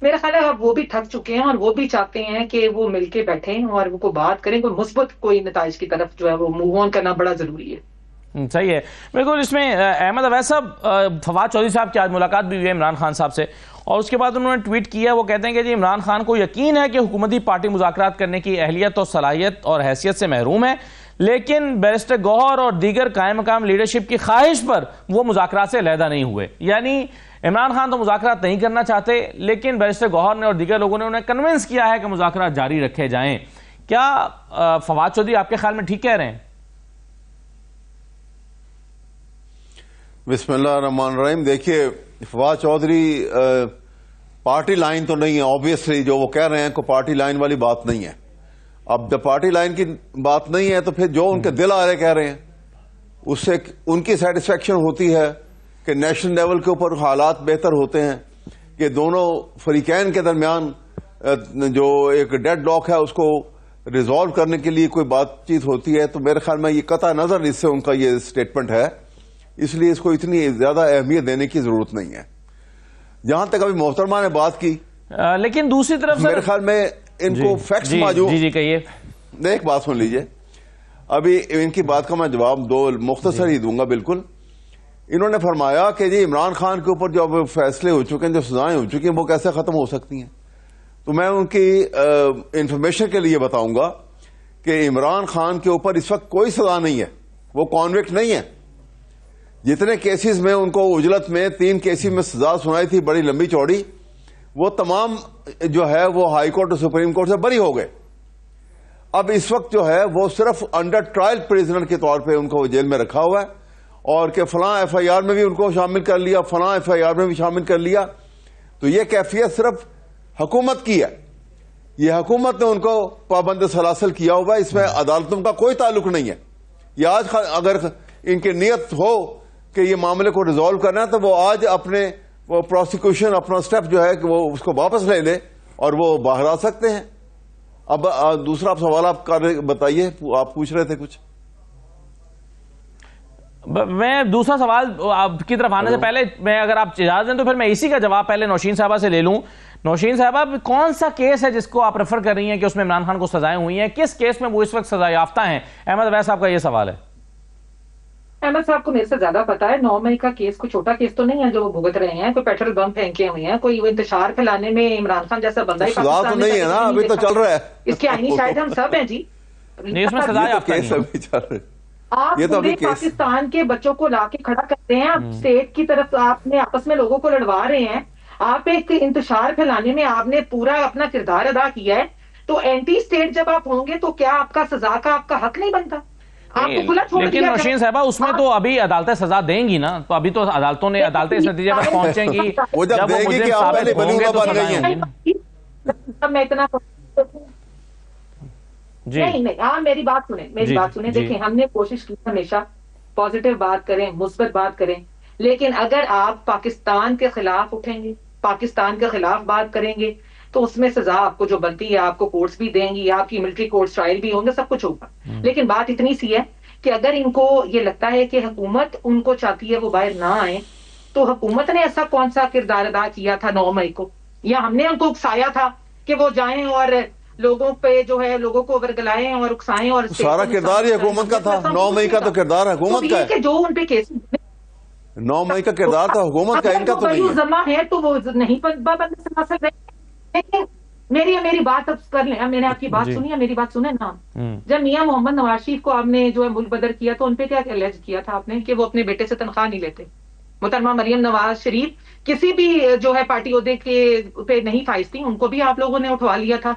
میرا خیال ہے اب وہ بھی تھک چکے ہیں اور وہ بھی چاہتے ہیں کہ وہ مل کے بیٹھیں اور وہ کو بات کریں, کوئی مثبت کوئی نتائج کی طرف جو ہے وہ موو آن کرنا بڑا ضروری ہے. صحیح ہے, بالکل. اس میں احمد اویس صاحب, فواد چودھری صاحب کی آج ملاقات بھی ہوئی ہے عمران خان صاحب سے, اور اس کے بعد انہوں نے ٹویٹ کیا, وہ کہتے ہیں کہ جی عمران خان کو یقین ہے کہ حکومتی پارٹی مذاکرات کرنے کی اہلیت اور صلاحیت اور حیثیت سے محروم ہے, لیکن بیرسٹر گوہر اور دیگر قائم مقام لیڈرشپ کی خواہش پر وہ مذاکرات سے علیحدہ نہیں ہوئے. یعنی عمران خان تو مذاکرات نہیں کرنا چاہتے, لیکن بیرسٹر گوہر نے اور دیگر لوگوں نے انہیں کنونس کیا ہے کہ مذاکرات جاری رکھے جائیں. کیا فواد چودھری آپ کے خیال میں ٹھیک کہہ رہے ہیں؟ بسم اللہ الرحمن الرحیم. دیکھیے, فواد چودھری پارٹی لائن تو نہیں ہے, آبویسلی جو وہ کہہ رہے ہیں کوئی پارٹی لائن والی بات نہیں ہے. اب جب پارٹی لائن کی بات نہیں ہے تو پھر جو ان کے دل آ رہے کہہ رہے ہیں اس سے ان کی سیٹسفیکشن ہوتی ہے کہ نیشنل لیول کے اوپر حالات بہتر ہوتے ہیں, کہ دونوں فریقین کے درمیان جو ایک ڈیڈ لاک ہے اس کو ریزالو کرنے کے لیے کوئی بات چیت ہوتی ہے. تو میرے خیال میں یہ قطع نظر اس سے ان کا یہ اسٹیٹمنٹ ہے, اس لیے اس کو اتنی زیادہ اہمیت دینے کی ضرورت نہیں ہے. جہاں تک ابھی محترمہ نے بات کی, لیکن دوسری طرف میرے خیال میں ان کو فیکٹس موجود. جی کہیے. ایک بات سن لیجئے, ابھی ان کی بات کا میں جواب دو مختصر ہی دوں گا. بالکل, انہوں نے فرمایا کہ جی عمران خان کے اوپر جو اب فیصلے ہو چکے ہیں, جو سزائیں ہو چکی ہیں, وہ کیسے ختم ہو سکتی ہیں. تو میں ان کی انفارمیشن کے لیے بتاؤں گا کہ عمران خان کے اوپر اس وقت کوئی سزا نہیں ہے, وہ کانوکٹ نہیں ہے. جتنے کیسز میں ان کو اجلت میں 3 کیسز میں سزا سنائی تھی بڑی لمبی چوڑی, وہ تمام جو ہے وہ ہائی کورٹ اور سپریم کورٹ سے بری ہو گئے. اب اس وقت جو ہے وہ صرف انڈر ٹرائل پریزنر کے طور پہ ان کو جیل میں رکھا ہوا ہے, اور کہ فلاں FIR میں بھی ان کو شامل کر لیا, فلاں FIR میں بھی شامل کر لیا. تو یہ کیفیت صرف حکومت کی ہے, یہ حکومت نے ان کو پابند سلاسل کیا ہوا ہے, اس میں عدالتوں کا کوئی تعلق نہیں ہے. یہ آج اگر ان کی نیت ہو کہ یہ معاملے کو ریزالو کرنا ہے تو وہ آج اپنے وہ پروسیکیوشن اپنا سٹیپ جو ہے کہ وہ اس کو واپس لے لے اور وہ باہر آ سکتے ہیں. اب دوسرا سوال آپ بتائیے, آپ پوچھ رہے تھے کچھ. میں دوسرا سوال آپ کی طرف آنے سے پہلے میں اگر آپ اجازت دیں تو پھر میں اسی کا جواب پہلے نوشین صاحبہ سے لے لوں. نوشین صاحبہ, کون سا کیس ہے جس کو آپ ریفر کر رہی ہیں کہ اس میں عمران خان کو سزائیں ہوئی ہیں, کس کیس میں وہ اس وقت سزا یافتہ ہیں؟ احمد اویس صاحب کا یہ سوال ہے. احمد صاحب کو میرے سے زیادہ پتا ہے. 9 مئی کا کیس کوئی چھوٹا کیس تو نہیں ہے جو وہ بھگت رہے ہیں, کوئی پیٹرول بم پھینکے ہوئے ہیں, کوئی وہ انتشار پھیلانے میں عمران خان جیسا بندہ ہی سزا تو نہیں ہے نا, ابھی تو چل رہا ہے. اس کے آئینی شاہد ہم سب ہیں جی. اس میں سزا یافتہ ہے. آپ پورے پاکستان کے بچوں کو لا کے کھڑا کرتے ہیں, آپ اسٹیٹ کی طرف آپ نے آپس میں لوگوں کو لڑوا رہے ہیں, آپ ایک انتشار پھیلانے میں آپ نے پورا اپنا کردار ادا کیا ہے. تو اینٹی اسٹیٹ جب آپ ہوں گے تو کیا آپ کا سزا کا آپ کا حق نہیں بنتا؟ آپ کو کھلا چھوڑ لیکن دیا نوشین صاحبہ اس میں تو ابھی عدالتیں سزا دیں گی نا، تو ابھی تو عدالتوں نے عدالتیں اس نتیجے پر پہنچیں گی وہ جب دیں گی کہ آپ پہلے بلوغ بن گئی ہیں۔ میں اتنا جی نہیں ہاں میری بات سنیں، میری بات سنیں، دیکھیں ہم نے کوشش کی ہمیشہ پازیٹیو بات کریں، مثبت بات کریں، لیکن اگر آپ پاکستان کے خلاف اٹھیں گے، پاکستان کے خلاف بات کریں گے تو اس میں سزا آپ کو جو بنتی ہے آپ کو کورٹس بھی دیں گی، آپ کی ملٹری کورٹس ٹرائل بھی ہوں گے، سب کچھ ہوگا، لیکن بات اتنی سی ہے کہ اگر ان کو یہ لگتا ہے کہ حکومت ان کو چاہتی ہے وہ باہر نہ آئے، تو حکومت نے ایسا کون سا کردار ادا کیا تھا 9 مئی کو، یا ہم نے ان کو اکسایا تھا کہ وہ جائیں اور لوگوں پہ جو ہے لوگوں کو ورگلائیں اور اکسائیں؟ اور سارا کردار ہی حکومت کا تھا۔ 9 مئی کا تو کردار حکومت کا ہے، جو ان پہ کیس 9 مئی کا کردار تھا حکومت کا، ان کا تو نہیں ہے۔ زمہ ہے تو وہ نہیں پابند سے سکتے، لیکن میری بات اب کر لیں، میں نے آپ کی بات سنی ہے، میری بات سنیں نا۔ جب میاں محمد نواز شریف کو آپ نے جو ہے ملک بدر کیا تو ان پہ کیا الرج کیا تھا آپ نے کہ وہ اپنے بیٹے سے تنخواہ نہیں لیتے؟ محترمہ مریم نواز شریف کسی بھی جو ہے پارٹی عہدے کے پہ نہیں فائز تھی، ان کو بھی آپ لوگوں نے اٹھوا لیا تھا۔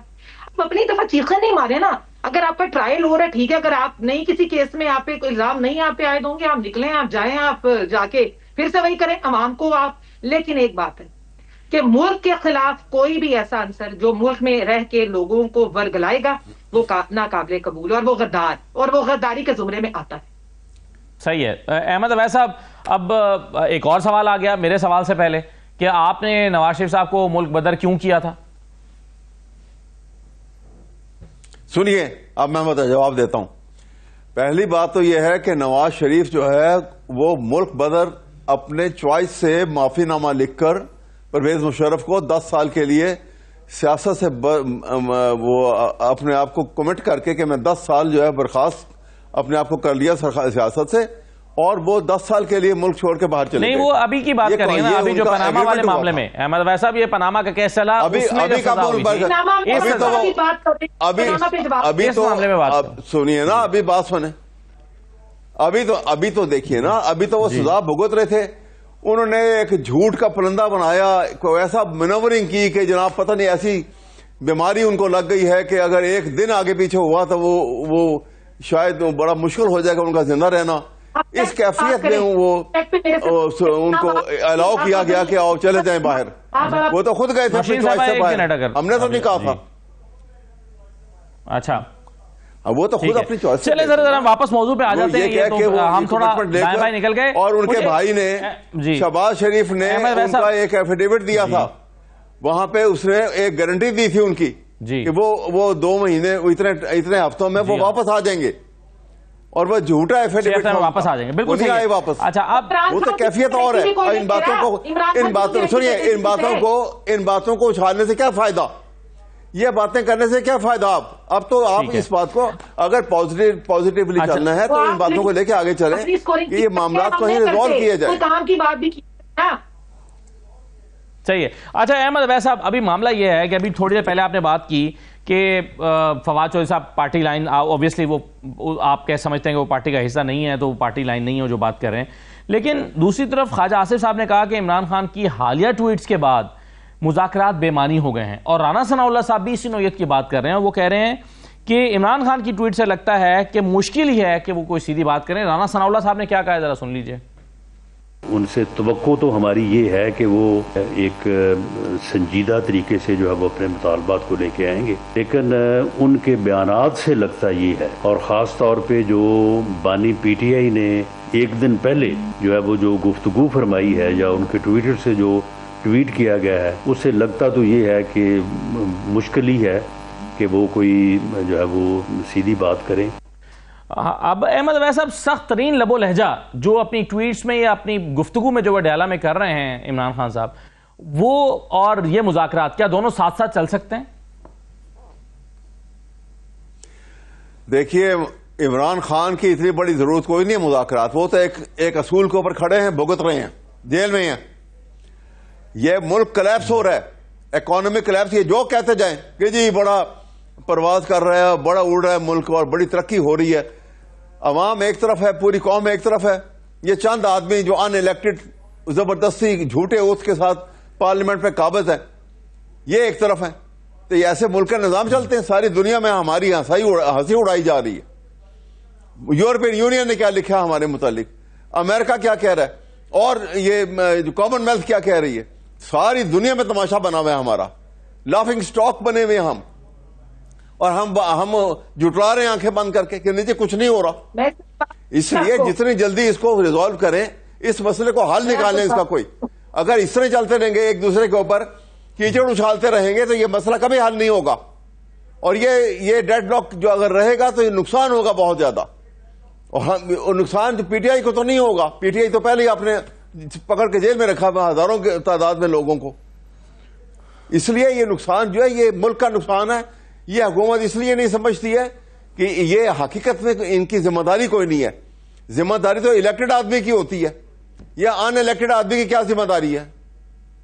آپ اپنی دفعہ چیخیں نہیں مارے نا، اگر آپ کا ٹرائل ہو رہا ہے ٹھیک ہے، اگر آپ نہیں کسی کیس میں آپ پہ کوئی الزام نہیں آپ پہ عائد ہوں گے، آپ نکلیں، آپ جائیں، آپ جا کے پھر سے وہی کریں عوام کو آپ۔ لیکن ایک بات ہے کہ ملک کے خلاف کوئی بھی ایسا عنصر جو ملک میں رہ کے لوگوں کو ورگلائے گا وہ ناقابل قبول، اور وہ غدار، اور وہ غداری کے زمرے میں آتا ہے۔ صحیح ہے۔ احمد اویس صاحب، اب ایک اور سوال آ گیا میرے سوال سے پہلے کہ آپ نے نواز شریف صاحب کو ملک بدر کیوں کیا تھا؟ سنیے اب میں جواب دیتا ہوں۔ پہلی بات تو یہ ہے کہ نواز شریف جو ہے وہ ملک بدر اپنے چوائس سے معافی نامہ لکھ کر پرویز مشرف کو 10 سال کے لیے سیاست سے وہ اپنے آپ کو کمٹ کر کے کہ میں 10 سال جو ہے برخاست اپنے آپ کو کر لیا سیاست سے، اور وہ 10 سال کے لیے ملک چھوڑ کے باہر چلے گئے۔ نہیں، وہ ابھی کی بات کر رہے ہیں نا، ابھی جو پاناما والے معاملے میں احمد اویس صاحب یہ پاناما کا کیس چلا، ابھی سنیے نا، ابھی بات سنیں، ابھی تو دیکھیے نا، ابھی تو وہ سزا بھگت رہے تھے، انہوں نے ایک جھوٹ کا پرندہ بنایا، کوئی ایسا منورنگ کی کہ جناب پتہ نہیں ایسی بیماری ان کو لگ گئی ہے کہ اگر ایک دن آگے پیچھے ہوا تو وہ شاید بڑا مشکل ہو جائے گا ان کا زندہ رہنا۔ اس کیفیت میں ان کو الاؤ کیا گیا کہ آؤ چلے جائیں باہر، وہ تو خود گئے تھے اپنی چوائس سے باہر، ہم نے تو نہیں کہا تھا۔ اچھا، وہ تو خود اپنی چوائس سے۔ چلے ذرا واپس موضوع پہ آ جاتے ہیں، ہم تھوڑا دائیں بائیں نکل گئے، اور ان کے بھائی نے شہباز شریف نے ان کا ایک ایفیڈیوٹ دیا تھا، وہاں پہ اس نے ایک گارنٹی دی تھی ان کی کہ وہ 2 مہینے اتنے ہفتوں میں وہ واپس آ جائیں گے، اور وہ جھوٹا ایفیڈیوٹ واپس آ جائیں گے، بالکل نہیں آئے واپس۔ اچھا، اب وہ تو کیفیت اور ہے، اور ان باتوں کو اچھالنے سے کیا فائدہ، یہ باتیں کرنے سے کیا فائدہ؟ اب تو آپ اس بات کو اگر پازیٹیولی چلنا ہے تو ان باتوں کو لے کے آگے چلیں کہ یہ معاملات کو ہی ریزالو کیے جائیں۔ کام کی بات بھی صحیح ہے۔ اچھا احمد اویس صاحب، ابھی معاملہ یہ ہے کہ ابھی تھوڑی دیر پہلے آپ نے بات کی کہ فواد چودھری صاحب پارٹی لائن، اوبیسلی وہ آپ کیا سمجھتے ہیں کہ وہ پارٹی کا حصہ نہیں ہے تو وہ پارٹی لائن نہیں ہے جو بات کر رہے ہیں، لیکن دوسری طرف خواجہ آصف صاحب نے کہا کہ عمران خان کی حالیہ ٹویٹس کے بعد مذاکرات بے معنی ہو گئے ہیں، اور رانا ثناء اللہ صاحب بھی اسی نوعیت کی بات کر رہے ہیں، وہ کہہ رہے ہیں کہ عمران خان کی ٹویٹ سے لگتا ہے کہ مشکل ہی ہے کہ وہ کوئی سیدھی بات کریں۔ رانا ثناء اللہ صاحب نے کیا کہا ہے، ذرا سن لیجئے۔ ان سے توقع تو ہماری یہ ہے کہ وہ ایک سنجیدہ طریقے سے جو ہے وہ اپنے مطالبات کو لے کے آئیں گے، لیکن ان کے بیانات سے لگتا یہ ہے، اور خاص طور پہ جو بانی پی ٹی آئی نے ایک دن پہلے جو ہے وہ جو گفتگو فرمائی ہے یا ان کے ٹویٹر سے جو ٹویٹ کیا گیا ہے، اس سے لگتا تو یہ ہے کہ مشکل ہی ہے کہ وہ کوئی جو ہے وہ سیدھی بات کریں۔ اب احمد اویس صاحب، سخت ترین لب و لہجہ جو اپنی ٹویٹس میں یا اپنی گفتگو میں جو وہ ڈیالہ میں کر رہے ہیں عمران خان صاحب، وہ اور یہ مذاکرات کیا دونوں ساتھ ساتھ چل سکتے ہیں؟ دیکھیے، عمران خان کی اتنی بڑی ضرورت کوئی نہیں ہے مذاکرات، وہ تو ایک اصول کے اوپر کھڑے ہیں، بھگت رہے ہیں، جیل میں ہیں۔ یہ ملک کلیپس ہو رہا ہے، اکانومک کلیپس، یہ جو کہتے جائیں کہ جی بڑا پرواز کر رہا ہے، بڑا اڑ رہا ہے ملک اور بڑی ترقی ہو رہی ہے، عوام ایک طرف ہے، پوری قوم ایک طرف ہے، یہ چند آدمی جو ان الیکٹڈ زبردستی جھوٹے اوتھ کے ساتھ پارلیمنٹ پہ قابض ہیں، یہ ایک طرف ہیں۔ تو یہ ایسے ملک کا نظام چلتے ہیں؟ ساری دنیا میں ہماری ہنسی اڑائی جا رہی ہے. یورپین یونین نے کیا لکھا ہمارے متعلق, امریکہ کیا کہہ رہا ہے, اور یہ کامن ویلتھ کیا کہہ رہی ہے. ساری دنیا میں تماشا بنا ہوا ہے ہمارا, لافنگ سٹاک بنے ہوئے ہم, اور ہم جٹلا رہے ہیں آنکھیں بند کر کے کہ نیچے کچھ نہیں ہو رہا. اس لیے جتنی جلدی اس کو ریزالو کریں, اس مسئلے کو حل نکالیں اس کا کوئی. اگر اس طرح چلتے رہیں گے ایک دوسرے کے اوپر کیچڑ اچھالتے رہیں گے تو یہ مسئلہ کبھی حل نہیں ہوگا, اور یہ ڈیڈ لاک جو اگر رہے گا تو یہ نقصان ہوگا بہت زیادہ. اور نقصان جو پی ٹی آئی کو تو نہیں ہوگا, پی ٹی آئی تو پہلے ہی آپ نے پکڑ کے جیل میں رکھا ہوا ہزاروں کی تعداد میں لوگوں کو. اس لیے یہ نقصان جو ہے یہ ملک کا نقصان ہے. یہ حکومت اس لیے نہیں سمجھتی ہے کہ یہ حقیقت میں ان کی ذمہ داری کوئی نہیں ہے. ذمہ داری تو الیکٹڈ آدمی کی ہوتی ہے, یہ ان الیکٹڈ آدمی کی کیا ذمہ داری ہے؟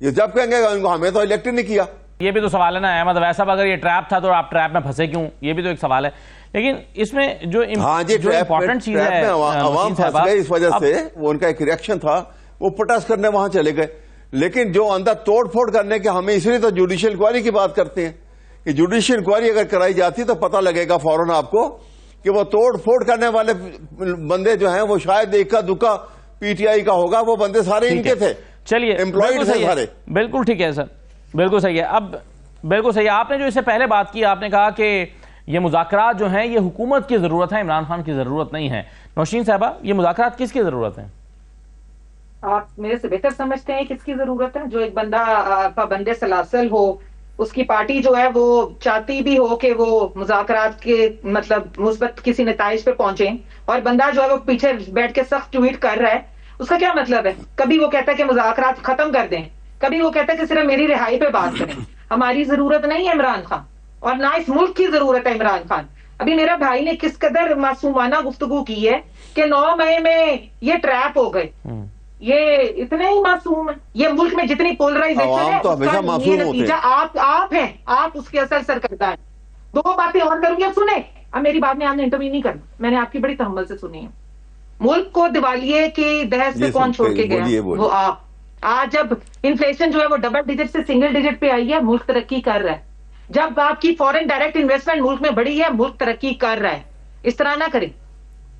یہ جب کہیں گے ہمیں تو الیکٹ نہیں کیا. یہ بھی تو سوال ہے نا احمد اویس صاحب, اگر یہ ٹریپ تھا تو آپ ٹریپ میں پھنسے کیوں, یہ بھی تو ایک سوال ہے. لیکن اس میں جو امپورٹنٹ چیز ہے, عوام پھنس گئے اس وجہ سے, وہ ان کا ایک ریئیکشن تھا, وہ پروٹیسٹ کرنے وہاں چلے گئے. لیکن جو اندر توڑ پھوڑ کرنے کے, ہمیں اس لیے تو جوڈیشل انکوائری کی بات کرتے ہیں کہ جوڈیشل انکوائری اگر کرائی جاتی تو پتہ لگے گا فوراً آپ کو کہ وہ توڑ پھوڑ کرنے والے بندے جو ہیں وہ شاید اکا دکا پی ٹی آئی کا ہوگا, وہ بندے سارے ان کے تھے. چلیے امپلائڈ تھے سارے. بالکل ٹھیک ہے سر, بالکل صحیح ہے. اب بالکل صحیح ہے, آپ نے جو اس سے پہلے بات کی, آپ نے کہا کہ یہ مذاکرات جو ہیں یہ حکومت کی ضرورت ہے, عمران خان کی ضرورت نہیں ہے. نوشین صاحبہ, یہ مذاکرات کس کی ضرورت ہے؟ آپ میرے سے بہتر سمجھتے ہیں کس کی ضرورت ہے. جو ایک بندہ پابند سلاسل ہو, اس کی پارٹی جو ہے وہ چاہتی بھی ہو کہ وہ مذاکرات کے مطلب مثبت کسی نتائج پہ پہنچیں, اور بندہ جو ہے وہ پیچھے بیٹھ کے سخت ٹویٹ کر رہا ہے, اس کا کیا مطلب ہے؟ کبھی وہ کہتا ہے کہ مذاکرات ختم کر دیں, کبھی وہ کہتا ہے کہ صرف میری رہائی پہ بات کریں. ہماری ضرورت نہیں ہے عمران خان, اور نہ اس ملک کی ضرورت ہے عمران خان. ابھی میرا بھائی نے کس قدر معصومانہ گفتگو کی ہے کہ 9 مئی میں یہ ٹریپ ہو گئے, یہ اتنے ہی معصوم ہیں. یہ ملک میں جتنی پولرائزیشن ہے اس کا یہ نتیجہ آپ ہیں, آپ اس کے اثر سرکردہ ہیں. 2 باتیں اور کروں گی, اب سنیں, اب میری بات میں آپ نے انٹرویو نہیں کرنا, میں نے آپ کی بڑی تحمل سے سنی ہے. ملک کو دیوالیے کی دہلیز سے کون چھوڑ کے گیا؟ وہ آپ. آج جب انفلیشن جو ہے وہ ڈبل ڈیجٹ سے سنگل ڈیجٹ پہ آئی ہے, ملک ترقی کر رہا ہے. جب آپ کی فورن ڈائریکٹ انویسٹمنٹ ملک میں بڑھی ہے, ملک ترقی کر رہا ہے. اس طرح نہ کریں.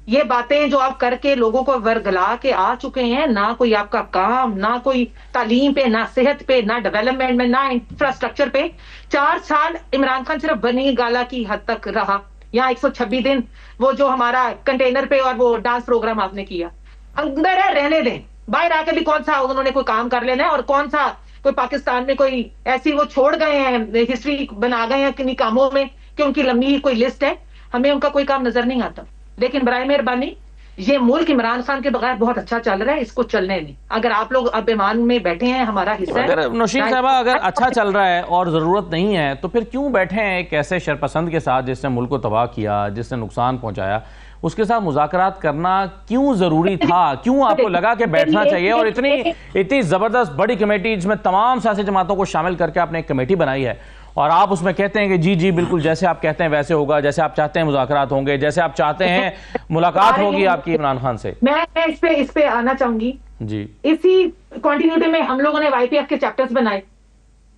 یہ باتیں جو آپ کر کے لوگوں کو ورگلا کے آ چکے ہیں, نہ کوئی آپ کا کام, نہ کوئی تعلیم پہ, نہ صحت پہ, نہ ڈیولپمنٹ میں, نہ انفراسٹرکچر پہ. 4 سال عمران خان صرف بنی گالا کی حد تک رہا. یہاں 126 دن وہ جو ہمارا کنٹینر پہ اور وہ ڈانس پروگرام آپ نے کیا, اندر ہے رہنے دیں. باہر آ کے بھی کون سا انہوں نے کوئی کام کر لینا ہے, اور کون سا کوئی پاکستان میں کوئی ایسی وہ چھوڑ گئے ہیں, ہسٹری بنا گئے ہیں کنی کاموں میں کہ ان کی لمبی کوئی لسٹ ہے. ہمیں ان کا کوئی کام نظر نہیں آتا. لیکن برائے مہربانی, یہ ملک عمران خان کے بغیر بہت اچھا چل رہا ہے, اس کو چلنے دیں. اگر آپ لوگ اب ایمان میں بیٹھے ہیں, ہمارا حصہ ہے. نوشین صاحبہ, اگر اچھا چل رہا ہے اور ضرورت نہیں ہے تو پھر کیوں بیٹھے ہیں ایک ایسے شرپسند کے ساتھ جس نے ملک کو تباہ کیا, جس نے نقصان پہنچایا, اس کے ساتھ مذاکرات کرنا کیوں ضروری تھا؟ کیوں آپ کو لگا کہ بیٹھنا چاہیے؟ اور اتنی زبردست بڑی کمیٹی جس میں تمام سیاسی جماعتوں کو شامل کر کے آپ نے ایک کمیٹی بنائی ہے, اور آپ اس میں کہتے ہیں کہ جی جی بالکل جیسے آپ کہتے ہیں ویسے ہوگا, جیسے آپ چاہتے ہیں مذاکرات ہوں گے, جیسے آپ چاہتے ہیں ملاقات ہوگی آپ کی عمران خان سے. میں اس پہ آنا چاہوں گی. جی, اسی کنٹینیوٹی میں ہم لوگوں نے وائی پی ایف کے چیپٹرز بنائے,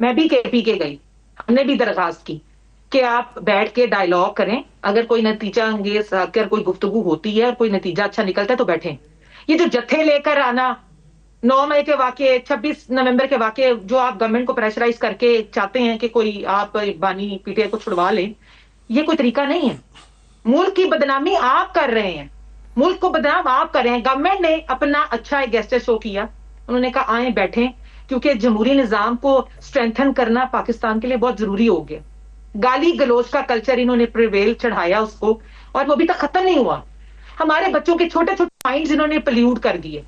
میں بھی کے پی کے گئی, ہم نے بھی درخواست کی کہ آپ بیٹھ کے ڈائیلاگ کریں, اگر کوئی نتیجہ انگیز اگر کوئی گفتگو ہوتی ہے اور کوئی نتیجہ اچھا نکلتا ہے تو بیٹھیں. یہ جو جتھے لے کر آنا, 9 مئی کے واقعے, 26 نومبر کے واقعے, جو آپ گورنمنٹ کو پریشرائز کر کے چاہتے ہیں کہ کوئی آپ بانی پی ٹی آئی کو چھڑوا لیں, یہ کوئی طریقہ نہیں ہے. ملک کی بدنامی آپ کر رہے ہیں, ملک کو بدنام آپ کر رہے ہیں. گورنمنٹ نے اپنا اچھا ایک گیسٹر شو کیا, انہوں نے کہا آئیں بیٹھیں, کیونکہ جمہوری نظام کو اسٹرینتھن کرنا پاکستان کے لیے بہت ضروری ہو گیا. گالی گلوچ کا کلچر انہوں نے پریویل چڑھایا اس کو, اور وہ ابھی تک ختم نہیں ہوا. ہمارے بچوں کے چھوٹے چھوٹے مائنڈز انہوں نے پلیوٹ کر دیے.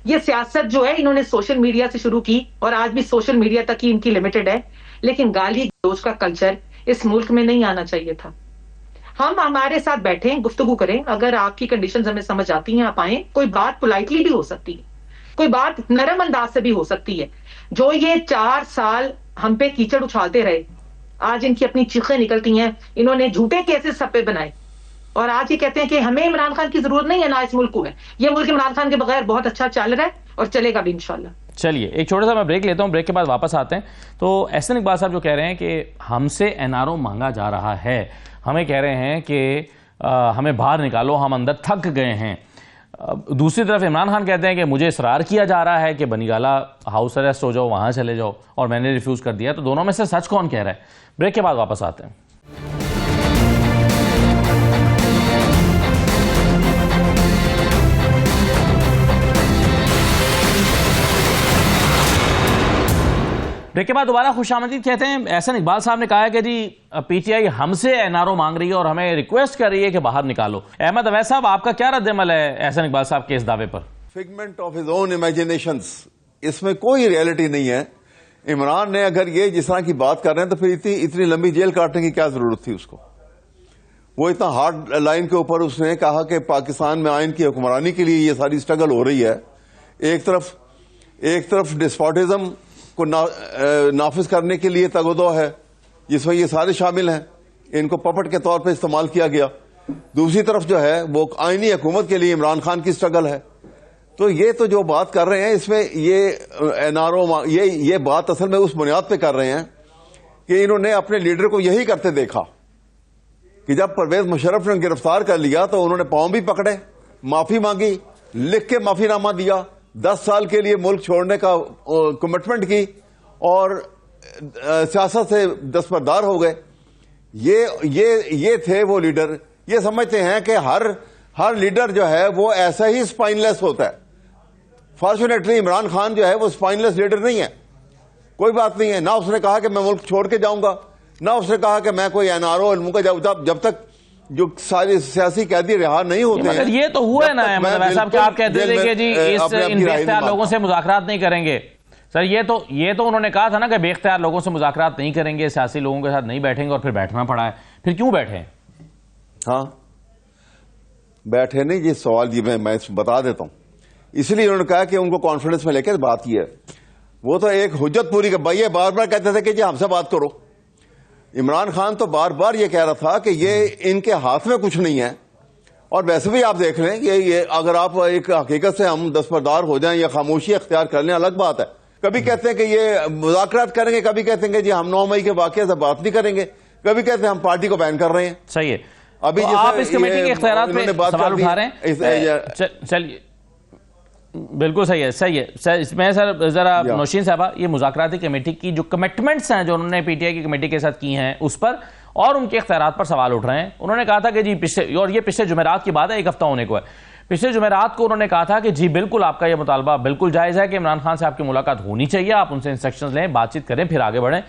یہ سیاست جو ہے انہوں نے سوشل میڈیا سے شروع کی, اور آج بھی سوشل میڈیا تک ہی ان کی لمیٹڈ ہے. لیکن گالی گلوچ کا کلچر اس ملک میں نہیں آنا چاہیے تھا. ہم ہمارے ساتھ بیٹھیں, گفتگو کریں. اگر آپ کی کنڈیشنز ہمیں سمجھ آتی ہیں آپ آئیں. کوئی بات پولائٹلی بھی ہو سکتی ہے, کوئی بات نرم انداز سے بھی ہو سکتی ہے. جو یہ 4 سال ہم پہ کیچڑ اچھالتے رہے, آج ان کی اپنی چیخیں نکلتی ہیں. انہوں نے جھوٹے کیسز سب پہ بنائے, اور آج یہ کہتے ہیں کہ ہمیں عمران خان کی ضرورت نہیں ہے, نہ اس ملک کو ہے. یہ ملک عمران خان کے بغیر بہت اچھا چل رہا ہے اور چلے گا بھی انشاءاللہ. چلیے ایک چھوٹا سا میں بریک لیتا ہوں, بریک کے بعد واپس آتے ہیں. تو احسن اقبال صاحب جو کہہ رہے ہیں کہ ہم سے NRO مانگا جا رہا ہے, ہمیں کہہ رہے ہیں کہ ہمیں باہر نکالو, ہم اندر تھک گئے ہیں. دوسری طرف عمران خان کہتے ہیں کہ مجھے اصرار کیا جا رہا ہے کہ بنی گالہ ہاؤس اریسٹ ہو جاؤ, وہاں چلے جاؤ, اور میں نے ریفیوز کر دیا. تو دونوں میں سے سچ کون کہہ رہا ہے؟ بریک کے بعد واپس آتے ہیں. بریک کے بعد دوبارہ خوش آمدید کہتے ہیں. احسن اقبال صاحب نے کہا ہے کہ جی پی ٹی آئی ہم سے NRO مانگ رہی ہے اور ہمیں ریکویسٹ کر رہی ہے کہ باہر نکالو. احمد اویس صاحب, آپ کا کیا رد عمل ہے احسن اقبال صاحب کے اس دعوے پر؟ فگمنٹ آف ہز اون امیجنیشنز, اس میں کوئی ریئلٹی نہیں ہے. عمران نے اگر یہ جس طرح کی بات کر رہے ہیں تو پھر اتنی لمبی جیل کاٹنے کی کیا ضرورت تھی اس کو؟ وہ اتنا ہارڈ لائن کے اوپر اس نے کہا کہ پاکستان میں آئین کی حکمرانی کے لیے یہ ساری سٹرگل ہو رہی ہے. ایک طرف ڈسپوٹزم کو نافذ کرنے کے لیے تگودو ہے جس میں یہ سارے شامل ہیں, ان کو پپٹ کے طور پہ استعمال کیا گیا. دوسری طرف جو ہے وہ آئینی حکومت کے لیے عمران خان کی سٹرگل ہے. تو یہ تو جو بات کر رہے ہیں اس میں یہ NRO یہ بات اصل میں اس بنیاد پہ کر رہے ہیں کہ انہوں نے اپنے لیڈر کو یہی کرتے دیکھا کہ جب پرویز مشرف نے گرفتار کر لیا تو انہوں نے پاؤں بھی پکڑے, معافی مانگی, لکھ کے معافی نامہ دیا, 10 سال کے لیے ملک چھوڑنے کا کمٹمنٹ کی اور سیاست سے دستبردار ہو گئے. یہ تھے وہ لیڈر. یہ سمجھتے ہیں کہ ہر لیڈر جو ہے وہ ایسا ہی سپائن لیس ہوتا ہے. فارچونیٹلی عمران خان جو ہے وہ سپائن لیس لیڈر نہیں ہے. کوئی بات نہیں ہے, نہ اس نے کہا کہ میں ملک چھوڑ کے جاؤں گا, نہ اس نے کہا کہ میں کوئی NRO علم کا جب تک جو سارے سیاسی قیدی رہا نہیں ہوتے ہیں. یہ تو ہوا ہے نا احمد اویس صاحب کہ آپ کہتے تھے کہ جی ان بے اختیار لوگوں سے مذاکرات نہیں کریں گے. سر یہ تو انہوں نے کہا تھا نا کہ بے اختیار لوگوں سے مذاکرات نہیں کریں گے, سیاسی لوگوں کے ساتھ نہیں بیٹھیں گے, اور پھر بیٹھنا پڑا ہے. پھر کیوں بیٹھے ہیں؟ ہاں بیٹھے نہیں, یہ سوال یہ میں بتا دیتا ہوں. اس لیے انہوں نے کہا کہ ان کو کانفیڈنس میں لے کے بات کی ہے. وہ تو ایک حجت پوری کر بھائی, بار بار کہتے تھے کہ جی ہم سے بات کرو. عمران خان تو بار بار یہ کہہ رہا تھا کہ یہ ان کے ہاتھ میں کچھ نہیں ہے. اور ویسے بھی آپ دیکھ لیں کہ یہ اگر آپ ایک حقیقت سے ہم دستبردار ہو جائیں یا خاموشی اختیار کر لیں الگ بات ہے. کبھی کہتے ہیں کہ یہ مذاکرات کریں گے, کبھی کہتے ہیں کہ جی ہم 9 مئی کے واقعے سے بات نہیں کریں گے, کبھی کہتے ہیں ہم پارٹی کو بین کر رہے ہیں. صحیح ہے. ابھی آپ اس کمیٹی کے اختیارات پہ سوال اٹھا رہے ہیں. چلیے بالکل صحیح ہے. میں سر ذرا نوشین صاحبہ, یہ مذاکراتی کمیٹی کی جو کمٹمنٹس ہیں جو انہوں نے پی ٹی آئی کی کمیٹی کے ساتھ کی ہیں اس پر اور ان کے اختیارات پر سوال اٹھ رہے ہیں. انہوں نے کہا تھا کہ جی یہ پچھلے جمعرات کی بات ہے, 1 ہفتہ ہونے کو ہے. پچھلے جمعرات کو انہوں نے کہا تھا کہ جی بالکل آپ کا یہ مطالبہ بالکل جائز ہے کہ عمران خان سے آپ کی ملاقات ہونی چاہیے, آپ ان سے انسٹرکشنز لیں, بات چیت کریں, پھر آگے بڑھیں.